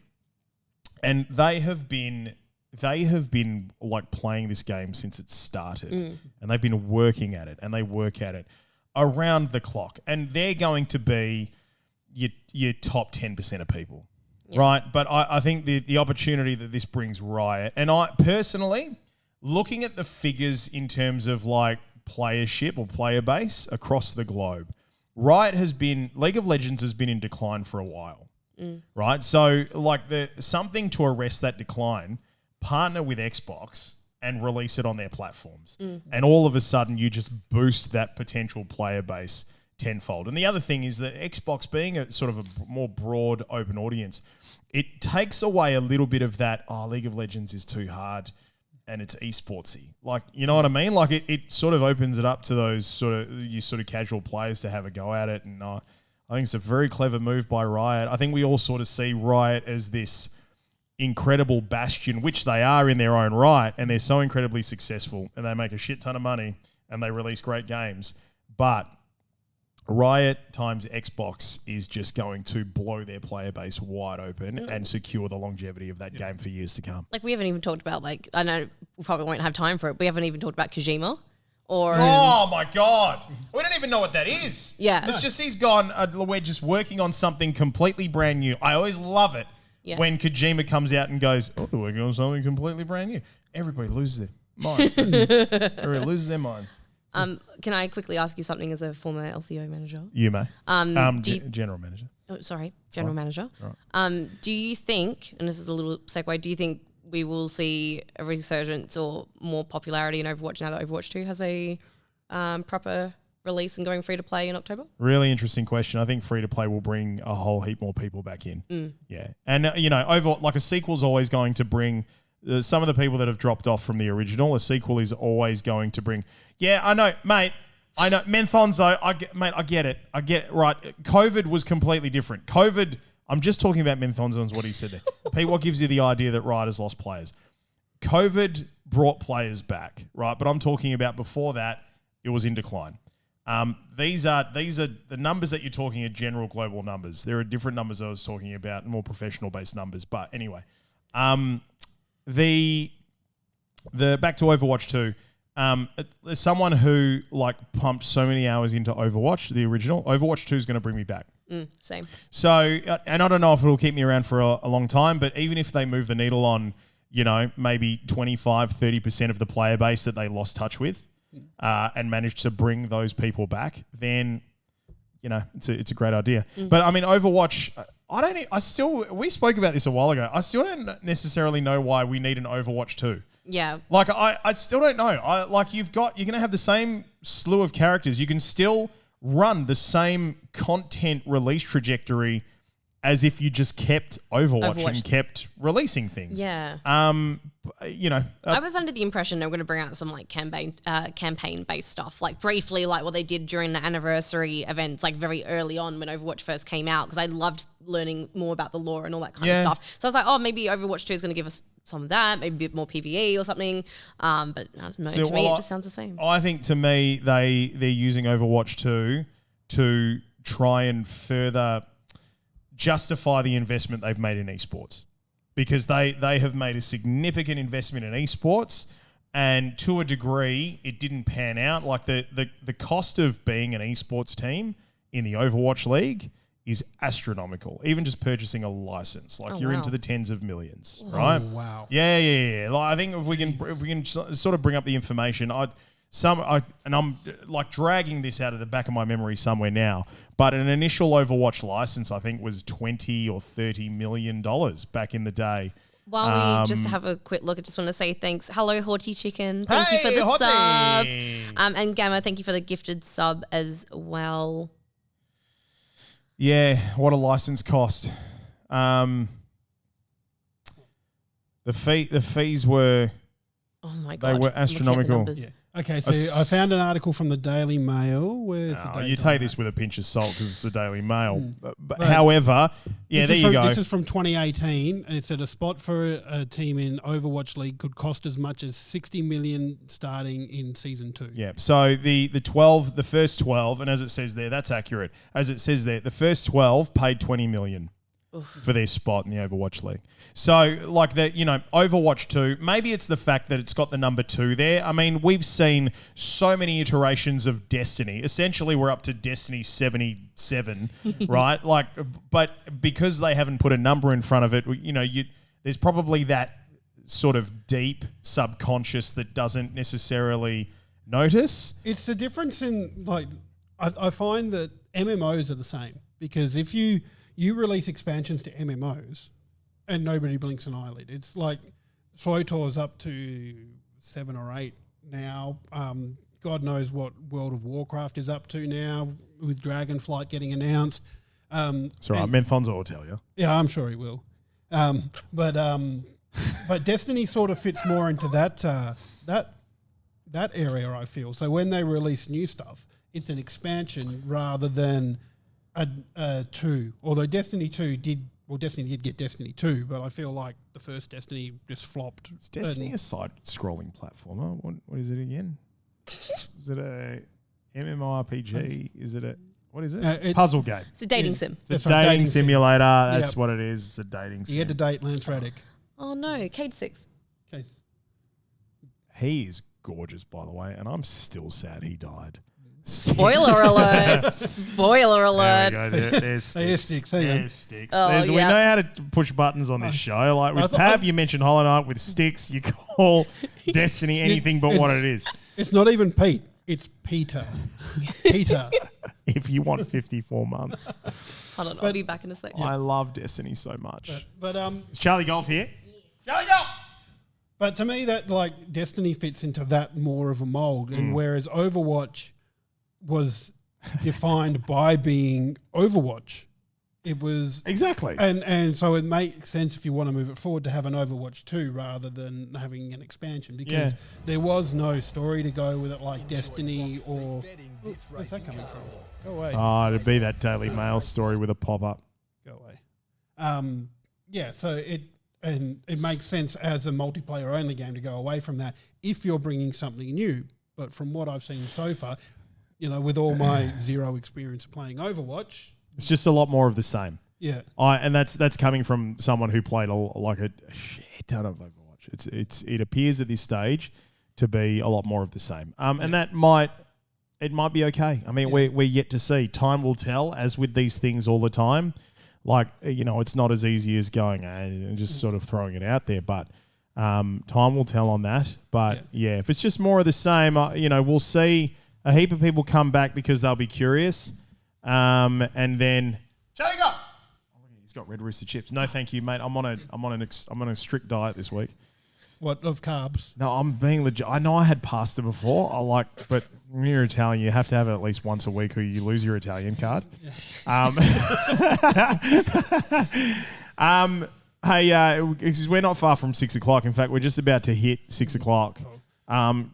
and they have been like playing this game since it started, and they've been working at it, and they work at it around the clock, and they're going to be your top 10% of people, right? But I think the opportunity that this brings Riot, and I personally, looking at the figures in terms of like playership or player base across the globe, League of Legends has been in decline for a while. Right, so like something to arrest that decline, partner with Xbox and release it on their platforms, and all of a sudden you just boost that potential player base tenfold. And the other thing is that Xbox being a sort of a more broad open audience, it takes away a little bit of that. Oh, League of Legends is too hard, and it's esportsy. Like, you know what I mean? Like it sort of opens it up to those sort of casual players to have a go at it, and I think it's a very clever move by Riot. I think we all sort of see Riot as this incredible bastion, which they are in their own right, and they're so incredibly successful, and they make a shit ton of money, and they release great games. But Riot times Xbox is just going to blow their player base wide open and secure the longevity of that game for years to come. Like we haven't even talked about, like, I know we probably won't have time for it, we haven't even talked about Kojima. Oh my God. We don't even know what that is. Yeah. It's just he's gone, we're just working on something completely brand new. I always love it when Kojima comes out and goes, oh, we're working on something completely brand new. Everybody loses their minds. Everyone loses their minds. Can I quickly ask you something as a former LCO manager? You may. Do you- General manager. Oh, sorry, general manager. All Do you think, and this is a little segue, do you think we will see a resurgence or more popularity in Overwatch now that Overwatch 2 has a proper release and going free to play in October? Really interesting question. I think free to play will bring a whole heap more people back in. Yeah, and like a sequel is always going to bring some of the people that have dropped off from the original. A sequel is always going to bring. Yeah, I know, mate. I know Menthonzo. I get it. Right. COVID was completely different. COVID. I'm just talking about Menthonzo and what he said there. Pete, what gives you the idea that Riot's lost players? COVID brought players back, right? But I'm talking about before that, it was in decline. These are the numbers that you're talking are general global numbers. There are different numbers I was talking about, more professional based numbers. But anyway, the back to Overwatch 2. As someone who like pumped so many hours into Overwatch, the original, Overwatch 2 is going to bring me back. Same. So, and I don't know if it'll keep me around for a long time, but even if they move the needle on, maybe 25, 30% of the player base that they lost touch with, and managed to bring those people back, then, it's a great idea. But I mean, Overwatch, we spoke about this a while ago. I still don't necessarily know why we need an Overwatch 2. Yeah. Like, I still don't know. You're going to have the same slew of characters. You can still run the same content release trajectory as if you just kept Overwatch and kept releasing things. Yeah. I was under the impression they were going to bring out some like campaign-based stuff, like briefly, like what they did during the anniversary events, like very early on when Overwatch first came out, because I loved learning more about the lore and all that kind of stuff. So I was like, oh, maybe Overwatch 2 is going to give us some of that, maybe a bit more PvE or something. But I don't know. To me, it just sounds the same. I think to me, they're using Overwatch 2 to try and further justify the investment they've made in esports, because they have made a significant investment in esports, and to a degree, it didn't pan out. Like the cost of being an esports team in the Overwatch League is astronomical. Even just purchasing a license, you're into the tens of millions, right? Oh, wow. Yeah. Like, I think if we can sort of bring up the information, and I'm like dragging this out of the back of my memory somewhere now, but an initial Overwatch license I think was $20 or $30 million back in the day. While we just have a quick look, I just want to say thanks. Hello, Horty Chicken. Thank you for the sub. And Gamma, thank you for the gifted sub as well. Yeah, what a license cost. The fees were... Oh my God. They were astronomical. Okay, so I found an article from the Daily Mail. Where's the date you on take that? this with a pinch of salt because it's the Daily Mail. But however, there you go. This is from 2018, and it said a spot for a team in Overwatch League could cost as much as $60 million starting in Season 2. Yeah, so the first 12, and as it says there, that's accurate. As it says there, the first 12 paid $20 million. For their spot in the Overwatch League. So, like Overwatch 2, maybe it's the fact that it's got the number 2 there. I mean, we've seen so many iterations of Destiny. Essentially, we're up to Destiny 77, right? But because they haven't put a number in front of it, there's probably that sort of deep subconscious that doesn't necessarily notice. It's the difference in, I find that MMOs are the same, because if you release expansions to MMOs and nobody blinks an eyelid. It's like SWTOR's up to 7 or 8 now. God knows what World of Warcraft is up to now with Dragonflight getting announced. It's all right. Menthonzo will tell you. Yeah, I'm sure he will. But Destiny sort of fits more into that area, I feel. So when they release new stuff, it's an expansion rather than a 2, although Destiny did get Destiny 2, but I feel like the first Destiny just flopped. Is Destiny a side-scrolling platformer? What is it again? Is it a MMORPG? Is it what is it? Puzzle game. It's a dating sim. It's a dating simulator. That's what it is. It's a dating sim. You had to date Lance Reddick. Oh no, Cade 6. Okay. He is gorgeous, by the way, and I'm still sad he died. Spoiler alert! Spoiler alert! There we go. There's sticks. There's sticks, hang on. There's sticks. Oh, We yeah. know how to push buttons on this show. Like with Pav, you mentioned Hollow Knight. With sticks, you call Destiny anything but what it is. It's not even Pete. It's Peter. Peter. If you want 54 months. Hold on, I'll be back in a second. I love Destiny so much. But Is Charlie Golf here? Charlie Golf! But to me, that like Destiny fits into that more of a mold, and whereas Overwatch was defined by being Overwatch, it was Exactly. and so it makes sense if you want to move it forward to have an Overwatch 2 rather than having an expansion, because there was no story to go with it like Destiny or where's that coming from? Go away. Oh, it'd be that Daily Mail story with a pop-up. Go away. Yeah, so it makes sense as a multiplayer only game to go away from that if you're bringing something new. But from what I've seen so far, with all my zero experience of playing Overwatch, It's just a lot more of the same. yeah, And that's coming from someone who played a shit ton of Overwatch. It appears at this stage to be a lot more of the same. And that might be okay. I mean, we're yet to see. Time will tell, as with these things all the time. Like, it's not as easy as going and just sort of throwing it out there, but time will tell on that. But yeah, if it's just more of the same, we'll see a heap of people come back because they'll be curious. And then Charlie Golf. He's got red rooster chips. No, thank you, mate. I'm on a strict diet this week. what of carbs? No, I'm being legit. I know I had pasta before. But when you're Italian, you have to have it at least once a week, or you lose your Italian card. Hey, we're not far from 6 o'clock. In fact, we're just about to hit 6 o'clock. Can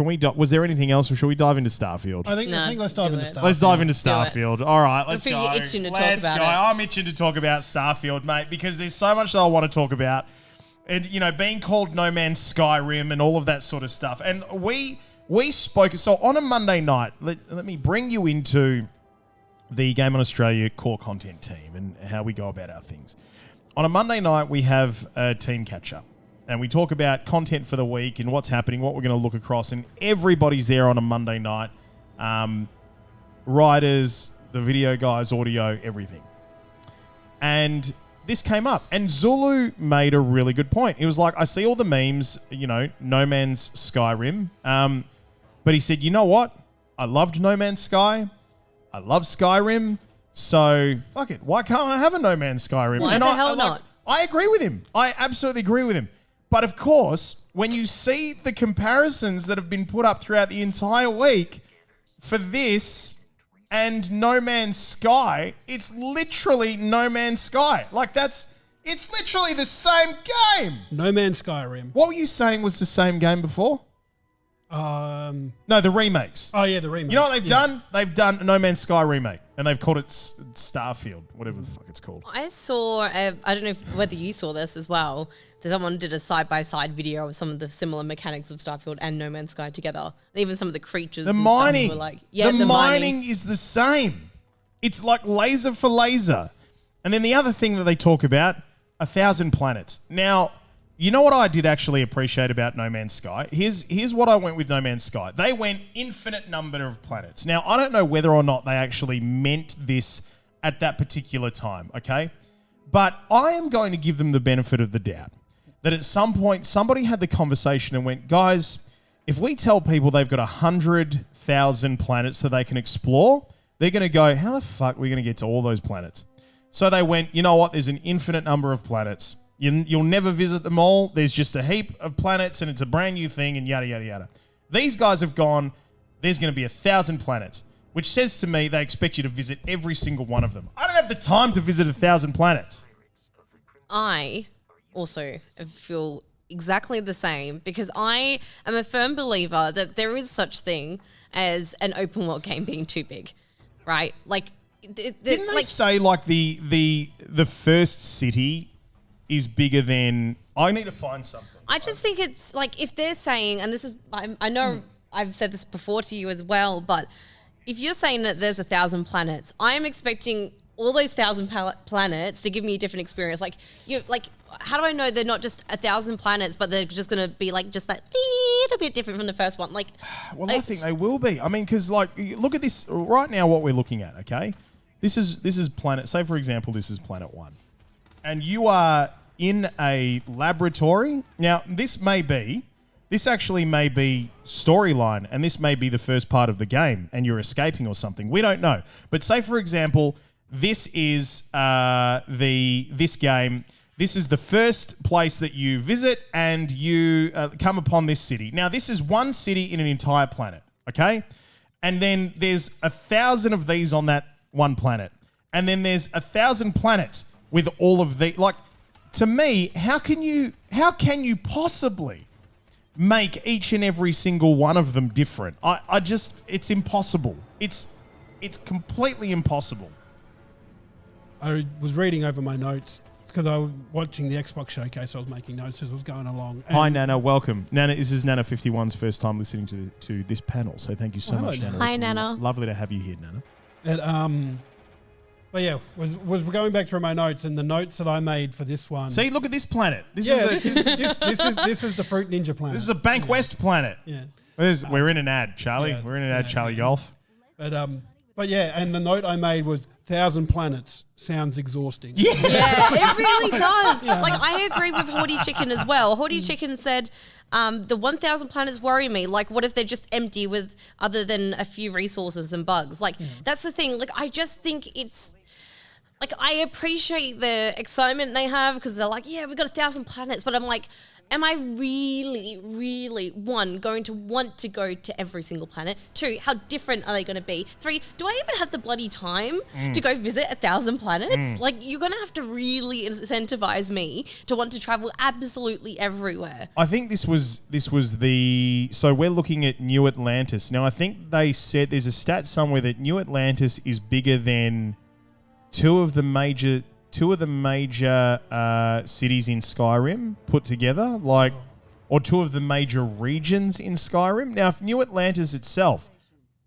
we? Was there anything else, or should we dive into Starfield? I think let's dive into Starfield. Let's dive into Do it. Starfield. All right, let's feel go. you're itching to talk Let's about go. it. I'm itching to talk about Starfield, mate, because there's so much that I want to talk about. And, being called No Man's Skyrim and all of that sort of stuff. And we spoke. So on a Monday night, let me bring you into the Game on Australia core content team and how we go about our things. On a Monday night, we have a team catch-up. And we talk about content for the week and what's happening, what we're going to look across. And everybody's there on a Monday night. Writers, the video guys, audio, everything. And this came up. And Zulu made a really good point. He was like, I see all the memes, No Man's Skyrim. But he said, you know what? I loved No Man's Sky. I love Skyrim. So, fuck it. Why can't I have a No Man's Skyrim? Why the hell not? I agree with him. I absolutely agree with him. But of course, when you see the comparisons that have been put up throughout the entire week for this and No Man's Sky, it's literally No Man's Sky. It's literally the same game. No Man's Skyrim. What were you saying was the same game before? No, the remakes. Oh yeah, the remake. You know what they've done? They've done a No Man's Sky remake, and they've called it Starfield, whatever the fuck it's called. I saw, I don't know whether you saw this as well, that someone did a side-by-side video of some of the similar mechanics of Starfield and No Man's Sky together. And even some of the creatures The and mining. stuff were like... Yeah, the mining is the same. It's like laser for laser. And then the other thing that they talk about, 1,000 planets. Now, you know what I did actually appreciate about No Man's Sky? Here's what I went with No Man's Sky. They went infinite number of planets. Now, I don't know whether or not they actually meant this at that particular time, okay? But I am going to give them the benefit of the doubt that at some point somebody had the conversation and went, guys, if we tell people they've got 100,000 planets that they can explore, they're going to go, how the fuck are we going to get to all those planets? So they went, you know what? There's an infinite number of planets. You'll never visit them all. There's just a heap of planets and it's a brand new thing and yada, yada, yada. These guys have gone, there's going to be 1,000 planets, which says to me they expect you to visit every single one of them. I don't have the time to visit 1,000 planets. I also feel exactly the same because I am a firm believer that there is such thing as an open world game being too big, right? Didn't they say the first city is bigger than... I need to find something. I just think it's like if they're saying, and this is, I know I've said this before to you as well, but if you're saying that there's 1,000 planets, I am expecting all those 1,000 planets to give me a different experience. how do I know they're not just 1,000 planets, but they're just going to be like just that little bit different from the first one? Like, Well, I think they will be. I mean, because like, look at this right now. What we're looking at, okay? This is planet. Say, for example, this is planet 1, and you are in a laboratory. Now, this actually may be storyline, and this may be the first part of the game, and you're escaping or something. We don't know. But say, for example, this is this game. This is the first place that you visit, and you come upon this city. Now, this is one city in an entire planet, okay? And then there's 1,000 of these on that one planet. And then there's 1,000 planets with all of the... Like, to me, how can you possibly make each and every single one of them different? I just... It's impossible. It's completely impossible. I was reading over my notes. It's because I was watching the Xbox showcase. I was making notes as I was going along. Hi, Nana. Welcome. Nana, this is Nana 51's first time listening to this panel. So thank you so much, hello, Nana. Hi, It's Nana. Lovely to have you here, Nana. And, but yeah, was going back through my notes, and the notes that I made for this one. See, look at this planet. This This is the Fruit Ninja planet. is a Bank West planet. Yeah. We're in an ad, Charlie. Yeah, We're in an ad, yeah, Charlie yeah. Golf. But yeah, and the note I made was 1,000 planets sounds exhausting. yeah, it really does. Like, I agree with Haughty Chicken as well. Haughty Chicken said, the 1,000 planets worry me. Like, what if they're just empty with other than a few resources and bugs? Like, that's the thing. Like, I just think it's... Like, I appreciate the excitement they have because they're like, yeah, we've got 1,000 planets. But I'm like, am I really, really, 1, going to want to go to every single planet? 2, how different are they going to be? 3, do I even have the bloody time to go visit 1,000 planets? Like, you're going to have to really incentivize me to want to travel absolutely everywhere. I think this was the... So we're looking at New Atlantis. Now, I think they said there's a stat somewhere that New Atlantis is bigger than two of the major cities in Skyrim put together, like, or 2 of the major regions in Skyrim. Now, if New Atlantis itself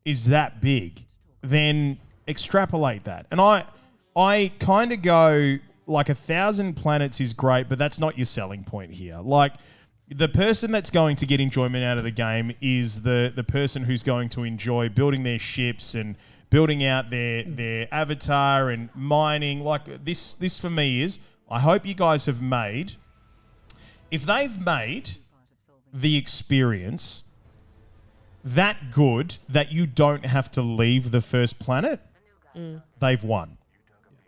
is that big, then extrapolate that. And I kind of go, like, 1,000 planets is great, but that's not your selling point here. Like, the person that's going to get enjoyment out of the game is the person who's going to enjoy building their ships and building out their avatar and mining. Like, this for me is, I hope you guys have made, if they've made the experience that good that you don't have to leave the first planet, they've won.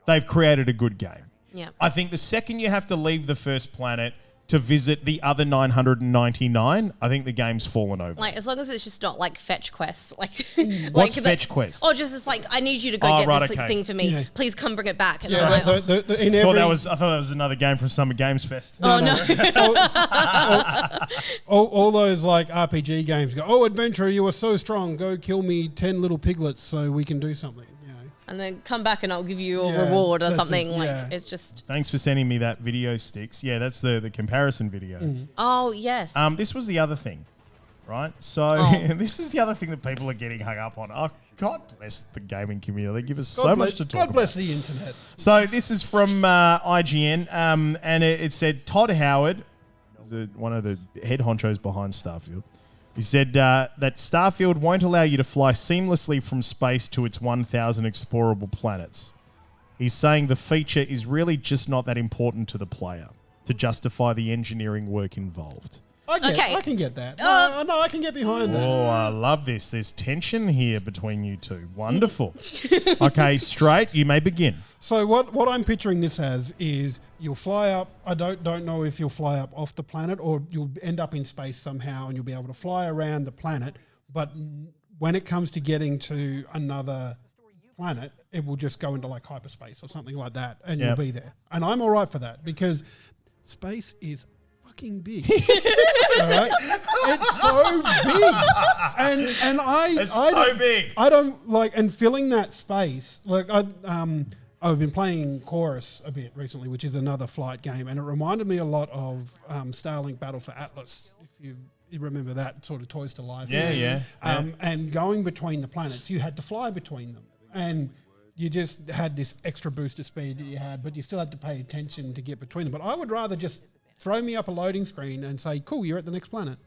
They've created a good game. Yeah. I think the second you have to leave the first planet to visit the other 999, I think the game's fallen over. Like, as long as it's just not like fetch quests. Like, What's like, fetch quest? Or just it's like, I need you to go Oh, get right, this okay. thing for me. Yeah. Please come bring it back. And Yeah, I'm like, I thought that was another game from Summer Games Fest. oh no. all those like RPG games go, oh, adventurer, you are so strong. Go kill me 10 little piglets so we can do something. You know. And then come back and I'll give you a Yeah, reward or that's something. it, Like, yeah. it's just, Thanks for sending me that video, Sticks. Yeah, that's the comparison video. oh, yes. This was the other thing, right? So Oh. this is the other thing that people are getting hung up on. Oh, God bless the gaming community. They give us so God much bless, to talk God about. bless the internet. So this is from IGN, and it said Todd Howard, one of the head honchos behind Starfield. He said that Starfield won't allow you to fly seamlessly from space to its 1,000 explorable planets. He's saying the feature is really just not that important to the player to justify the engineering work involved. Okay. I can get that. No, I can get behind that. Oh, I love this. There's tension here between you two. Wonderful. Okay, Straight, you may begin. So what I'm picturing this as is you'll fly up. I don't know if you'll fly up off the planet or you'll end up in space somehow and you'll be able to fly around the planet. But when it comes to getting to another planet, it will just go into like hyperspace or something like that, and Yep. you'll be there. And I'm all right for that because space is fucking big. All right? It's so big, and I big. I don't like, and filling that space, like I've been playing Chorus a bit recently, which is another flight game, and it reminded me a lot of Starlink Battle for Atlas, if you remember that sort of Toys to Life. Yeah. And going between the planets, you had to fly between them, and you just had this extra boost of speed that you had, but you still had to pay attention to get between them. But I would rather just throw me up a loading screen and say, cool, you're at the next planet.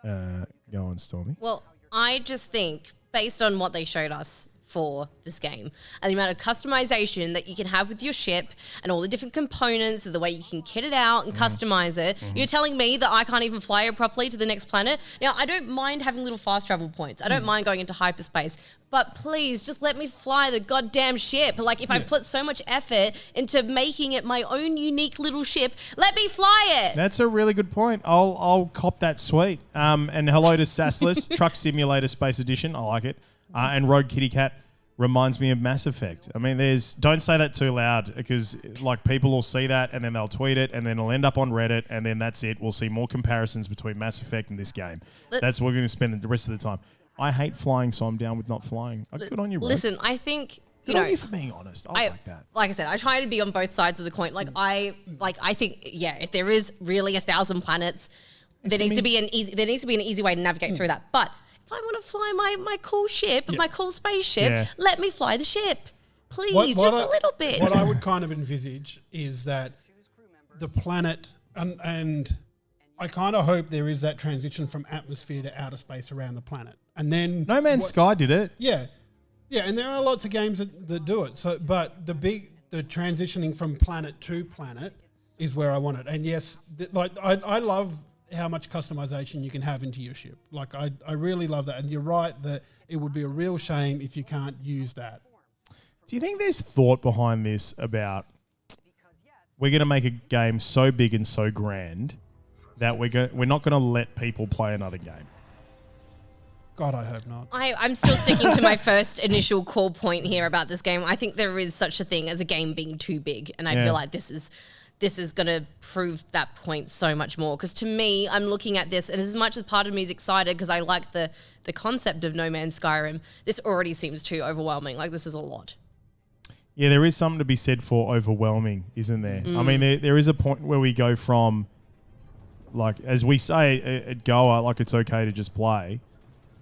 Go on, Stormy. Well, I just think, based on what they showed us for this game and the amount of customization that you can have with your ship and all the different components and the way you can kit it out and customize it, you're telling me that I can't even fly it properly to the next planet? Now, I don't mind having little fast travel points. I don't mind going into hyperspace, but please just let me fly the goddamn ship. Like, if I put so much effort into making it my own unique little ship, let me fly it. That's a really good point. I'll cop that sweet. And hello to Sassless, Truck Simulator Space Edition. I like it. And Rogue Kitty Cat reminds me of Mass Effect. I mean, don't say that too loud because like people will see that and then they'll tweet it and then it'll end up on Reddit and then that's it. We'll see more comparisons between Mass Effect and this game. That's what we're going to spend the rest of the time. I hate flying, so I'm down with not flying. Good on you, Rogue. Listen, I think... Good on you for being honest. I like that. Like I said, I try to be on both sides of the coin. I think, if there is really 1,000 planets, there needs to be an easy way to navigate through that. But if I want to fly my cool ship, my cool spaceship, let me fly the ship. Please, just a little bit. What I would kind of envisage is that the planet, and I kind of hope there is that transition from atmosphere to outer space around the planet. And then No Man's Sky did it. Yeah. Yeah, and there are lots of games that do it. So, but the transitioning from planet to planet is where I want it. And yes, I love how much customization you can have into your ship. Like I really love that. And you're right that it would be a real shame if you can't use that. Do you think there's thought behind this about we're going to make a game so big and so grand that we're not going to let people play another game? God, I hope not. I'm still sticking to my first initial core point here about this game. I think there is such a thing as a game being too big, and I feel like this is going to prove that point so much more. Because to me, I'm looking at this, and as much as part of me is excited because I like the concept of No Man's Skyrim, this already seems too overwhelming. Like, this is a lot. Yeah, there is something to be said for overwhelming, isn't there? I mean, there is a point where we go from, like, as we say at Goa, like it's okay to just play,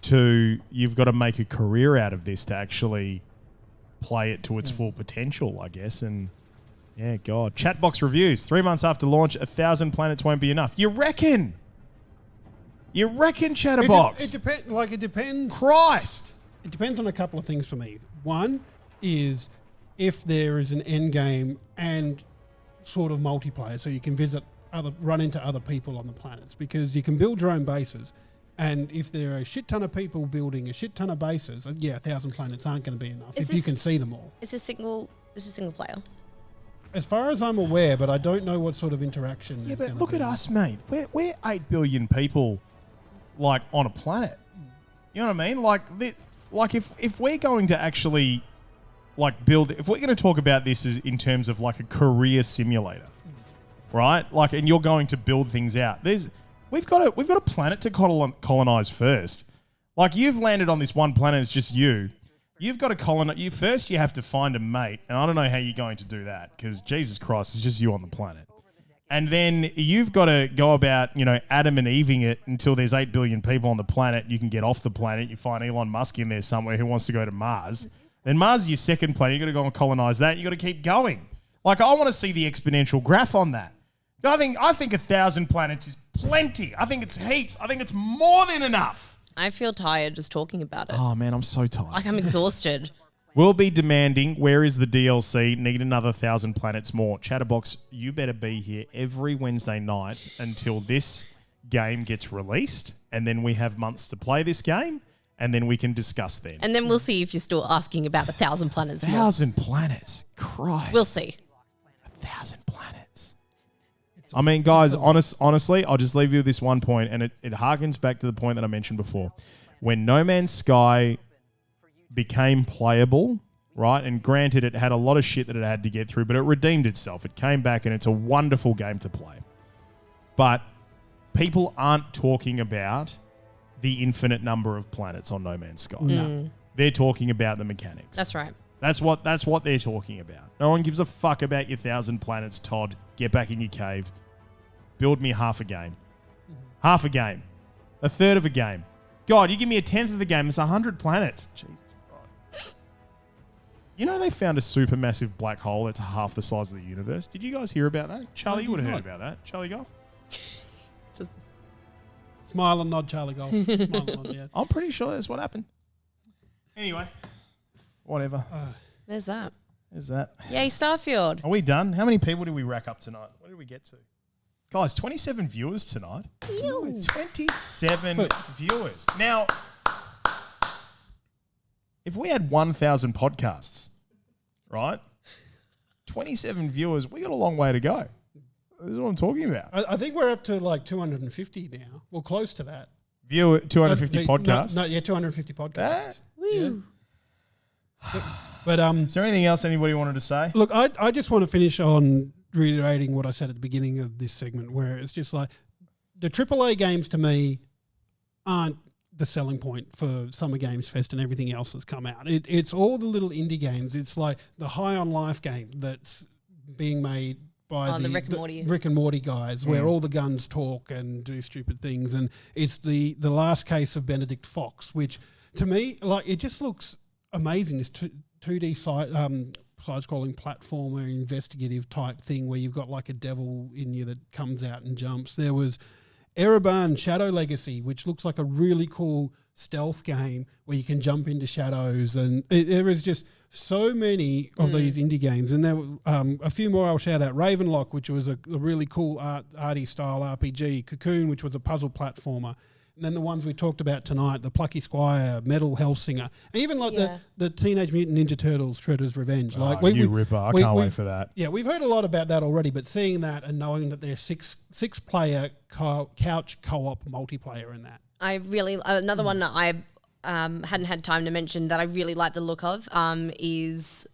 to you've got to make a career out of this to actually play it to its full potential, I guess. And yeah, God. Chatbox reviews. 3 months after launch, 1,000 planets won't be enough. You reckon? Chatterbox? It depends. Christ. It depends on a couple of things for me. One is if there is an end game and sort of multiplayer, so you can run into other people on the planets, because you can build your own bases. And if there are a shit ton of people building a shit ton of bases, 1,000 planets aren't going to be enough if you can see them all. Is this single player? As far as I'm aware, but I don't know what sort of interaction. Yeah, but look at us, mate. We're 8 billion people, like, on a planet. You know what I mean? Like if we're going to actually, like, build, if we're going to talk about this as in terms of like a career simulator, right? Like, and you're going to build things out. We've got a planet to colonize first. Like, you've landed on this one planet, it's just you. You've got to colonize. You have to find a mate, and I don't know how you're going to do that because Jesus Christ, it's just you on the planet. And then you've got to go about, Adam and Eving it until there's 8 billion people on the planet. You can get off the planet. You find Elon Musk in there somewhere who wants to go to Mars. Then Mars is your second planet. You've got to go and colonize that. You've got to keep going. Like, I want to see the exponential graph on that. I think 1,000 planets is plenty. I think it's heaps. I think it's more than enough. I feel tired just talking about it. Oh, man, I'm so tired. Like, I'm exhausted. We'll be demanding, where is the DLC? Need another 1,000 planets more. Chatterbox, you better be here every Wednesday night until this game gets released, and then we have months to play this game, and then we can discuss then. And then we'll see if you're still asking about 1,000 planets 1,000 planets? Christ. We'll see. 1,000 planets. I mean, guys, honestly, I'll just leave you with this one point, and it harkens back to the point that I mentioned before. When No Man's Sky became playable, right, and granted it had a lot of shit that it had to get through, but it redeemed itself. It came back, and it's a wonderful game to play. But people aren't talking about the infinite number of planets on No Man's Sky. No. They're talking about the mechanics. That's right. That's what they're talking about. No one gives a fuck about your 1,000 planets, Todd. Get back in your cave. Build me half a game. Half a game. A third of a game. God, you give me a tenth of the game, it's 100 planets. Jesus Christ. You know they found a supermassive black hole that's half the size of the universe. Did you guys hear about that? Charlie, you would have heard about that. Charlie Goff? Smile and nod, Charlie Golf. Smile and nod, yeah. I'm pretty sure that's what happened. Anyway, whatever. There's that. There's that. Yay, Starfield. Are we done? How many people did we rack up tonight? What did we get to? Guys, 27 viewers tonight. Ew. 27 viewers. Now, if we had 1,000 podcasts, right? 27 viewers, we got a long way to go. This is what I'm talking about. I think we're up to like 250 now. Well, close to that. 250 podcasts. No, 250 podcasts. Woo. But Is there anything else anybody wanted to say? look, I just want to finish on reiterating what I said at the beginning of this segment, where it's just like the AAA games to me aren't the selling point for Summer Games Fest and everything else that's come out. It's all the little indie games. It's like the High on Life game that's being made by the Rick and Morty guys, where all the guns talk and do stupid things, and it's the last case of Benedict Fox, which to me, like, it just looks amazing. This 2D side-scrolling platformer investigative type thing where you've got like a devil in you that comes out and jumps. There was Ereban Shadow Legacy, which looks like a really cool stealth game where you can jump into shadows, and there is just so many of these indie games. And there were a few more I'll shout out. Ravenlock, which was a really cool arty style RPG. Cocoon, which was a puzzle platformer. And then the ones we talked about tonight, the Plucky Squire, Metal Hellsinger, and even like the Teenage Mutant Ninja Turtles Shredder's Revenge. Like Ripper. I can't wait for that. Yeah, we've heard a lot about that already, but seeing that and knowing that there's six player couch co-op multiplayer in that. I really, another one that I hadn't had time to mention that I really like the look of is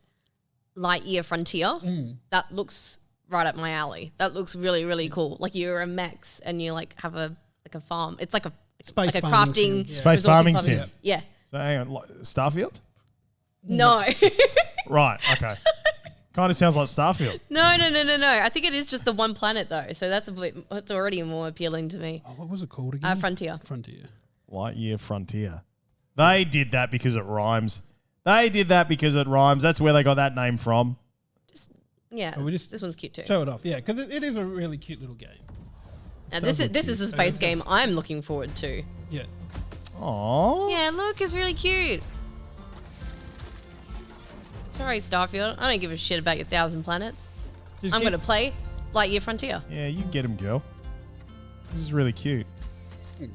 Lightyear Frontier. That looks right up my alley. That looks really, really cool. Like you're a mechs and you like have a farm. It's like a Space like a farming crafting, sim. Space farming sim. Yeah. So hang on, Starfield? No. Right, okay. Kind of sounds like Starfield. No. I think it is just the one planet though. So that's already more appealing to me. Oh, what was it called again? Frontier. Lightyear Frontier. They did that because it rhymes. That's where they got that name from. Yeah. Oh, this one's cute too. Show it off, yeah, because it is a really cute little game. Now, this is a space game I'm looking forward to. Yeah. Aww. Yeah, look, it's really cute. Sorry, Starfield. I don't give a shit about your 1,000 planets. I'm going to play Lightyear Frontier. Yeah, you get him, girl. This is really cute. I'm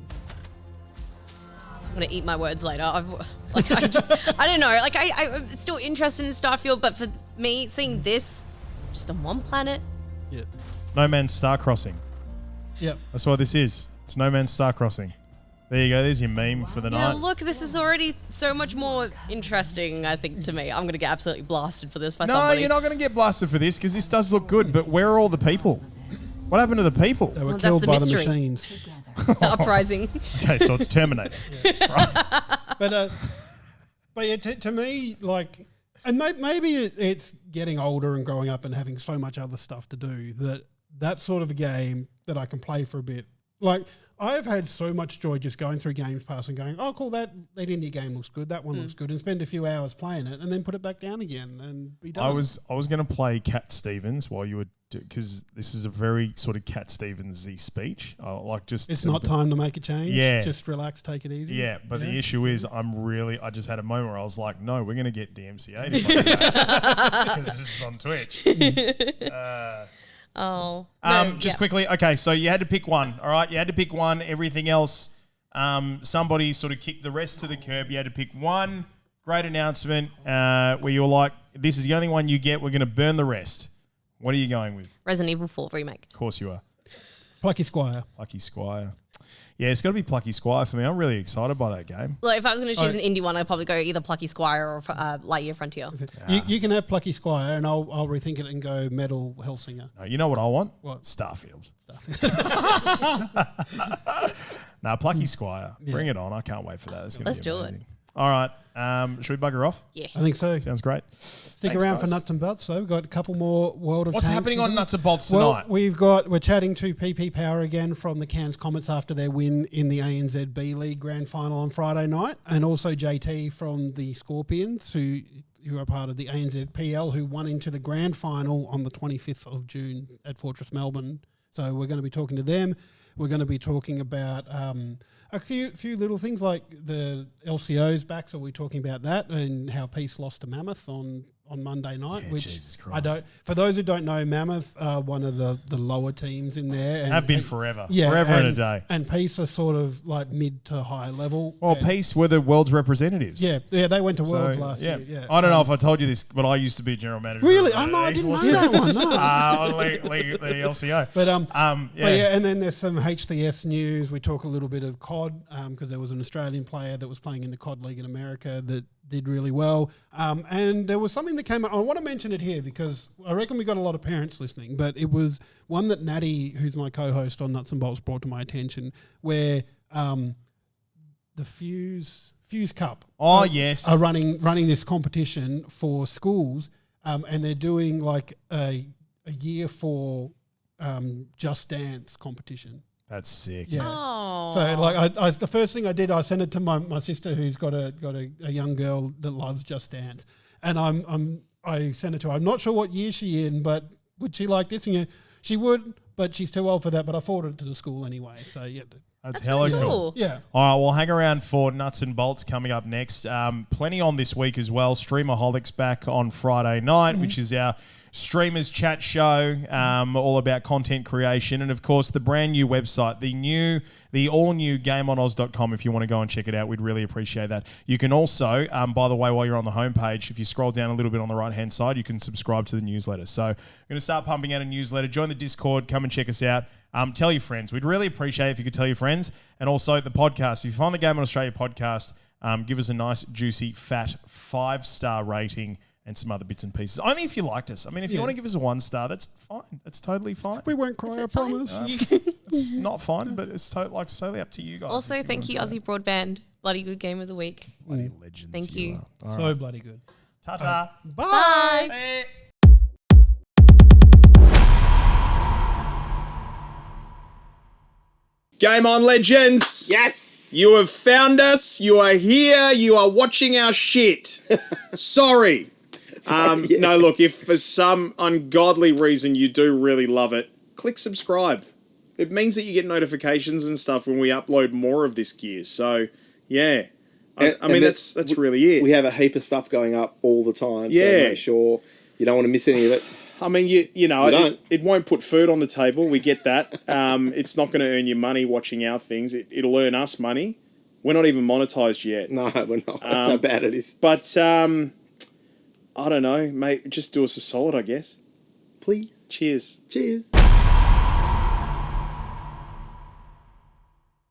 going to eat my words later. I don't know. Like, I'm still interested in Starfield, but for me, seeing this just on one planet. Yeah. No Man's Star Crossing. Yep. That's what this is. It's No Man's Star Crossing. There you go. There's your meme for the Yeah, night. look, this is already so much more interesting, I think, to me. I'm going to get absolutely blasted for this by No, somebody. you're not going to get blasted for this because this does look good, but where are all the people? What happened to the people? They were Well, that's killed the by the mystery. machines. The uprising. Okay, so it's Terminator. But yeah, to me, like, and maybe it's getting older and growing up and having so much other stuff to do that sort of a game that I can play for a bit. Like, I've had so much joy just going through Games Pass and going, oh, cool, that indie game looks good, that one looks good, and spend a few hours playing it and then put it back down again and be done. I was going to play Cat Stevens while you were, because this is a very sort of Cat Stevens-y speech. It's not time to make a change. Yeah. Just relax, take it easy. Yeah, but the issue is I just had a moment where I was like, no, we're going to get DMCA to play that because this is on Twitch. Quickly. Okay, so you had to pick one. All right, you had to pick one. Everything else, somebody sort of kicked the rest to the curb. You had to pick one great announcement where you were like, this is the only one you get. We're going to burn the rest. What are you going with? Resident Evil 4 remake. Of course you are. Plucky Squire. Plucky Squire. Yeah, it's got to be Plucky Squire for me. I'm really excited by that game. Look, if I was going to choose an indie one, I'd probably go either Plucky Squire or Lightyear Frontier. You can have Plucky Squire, and I'll rethink it and go Metal Hellsinger. No, you know what I want? What? Starfield. Nah, Plucky Squire. Bring it on. I can't wait for that. It's gonna Let's be do amazing. All right. Should we bugger off? Yeah. I think so. Sounds great. Stick Thanks, around for guys. Nuts and Bolts, though. We've got a couple more World of What's Tanks happening to on do. Nuts and Bolts Well, tonight? we're chatting to PP Power again from the Cairns Comets after their win in the ANZ B League Grand Final on Friday night, and also JT from the Scorpions, who who are part of the ANZPL, who won into the grand final on the 25th of June at Fortress Melbourne. So we're going to be talking to them. We're going to be talking about a few little things like the LCO's back. So we're talking about that and how Peace lost to Mammoth on Monday night. Yeah, which Jesus I don't. Christ. For those who don't know, Mammoth are one of the lower teams in there. And Have been forever. Yeah, Forever and a day. And Peace are sort of like mid to high level. Well, And- Peace were the world's representatives. Yeah, they went to So, Worlds last year. Yeah, I don't know if I told you this, but I used to be general manager. Really? of, Oh no, I didn't know Eagles. that one. No. On the LCO. But yeah. But yeah, and then there's some HCS news. We talk a little bit of COD because there was an Australian player that was playing in the COD League in America that did really well. And there was something that came up. I want to mention it here because I reckon we got a lot of parents listening, but it was one that Natty, who's my co-host on Nuts and Bolts, brought to my attention, where the Fuse Cup Yes. are running this competition for schools, and they're doing like a year for Just Dance competition. That's sick. Yeah. Oh. So like I the first thing I did, I sent it to my sister who's got a young girl that loves Just Dance, and I sent it to her. I'm not sure what year she in, but would she like this? And yeah, she would, but she's too old for that. But I forwarded it to the school anyway. So yeah. That's hella really cool. cool. Yeah. All right, well, hang around for Nuts and Bolts coming up next. Plenty on this week as well. Streamerholics back on Friday night, which is our streamers chat show, all about content creation. And, of course, the brand new website, the all-new GameOnOz.com. If you want to go and check it out, we'd really appreciate that. You can also, by the way, while you're on the homepage, if you scroll down a little bit on the right-hand side, you can subscribe to the newsletter. So we're going to start pumping out a newsletter. Join the Discord. Come and check us out. Tell your friends. We'd really appreciate it if you could tell your friends. And also the podcast. If you find the Game on Australia podcast, give us a nice, juicy, fat 5-star rating and some other bits and pieces. Only if you liked us. I mean, if you want to give us a 1-star, that's fine. That's totally fine. We won't cry, I promise. It's not fine, but it's totally up to you guys. Also, thank you, Aussie Broadband. Bloody good game of the week. Bloody legends. Thank you. are. So bloody good. Ta-ta. Bye. Game on, legends! Yes! You have found us. You are here. You are watching our shit. Sorry. No, look, if for some ungodly reason you do really love it, click subscribe. It means that you get notifications and stuff when we upload more of this gear. So, yeah. I mean, that's really it. We have a heap of stuff going up all the time, so Yeah. make sure you don't want to miss any of it. I mean, you know, don't. it won't put food on the table. We get that. It's not going to earn you money watching our things. It'll earn us money. We're not even monetized yet. No, we're not. That's how bad it is. But, I don't know, mate. Just do us a solid, I guess. Please. Cheers. Cheers.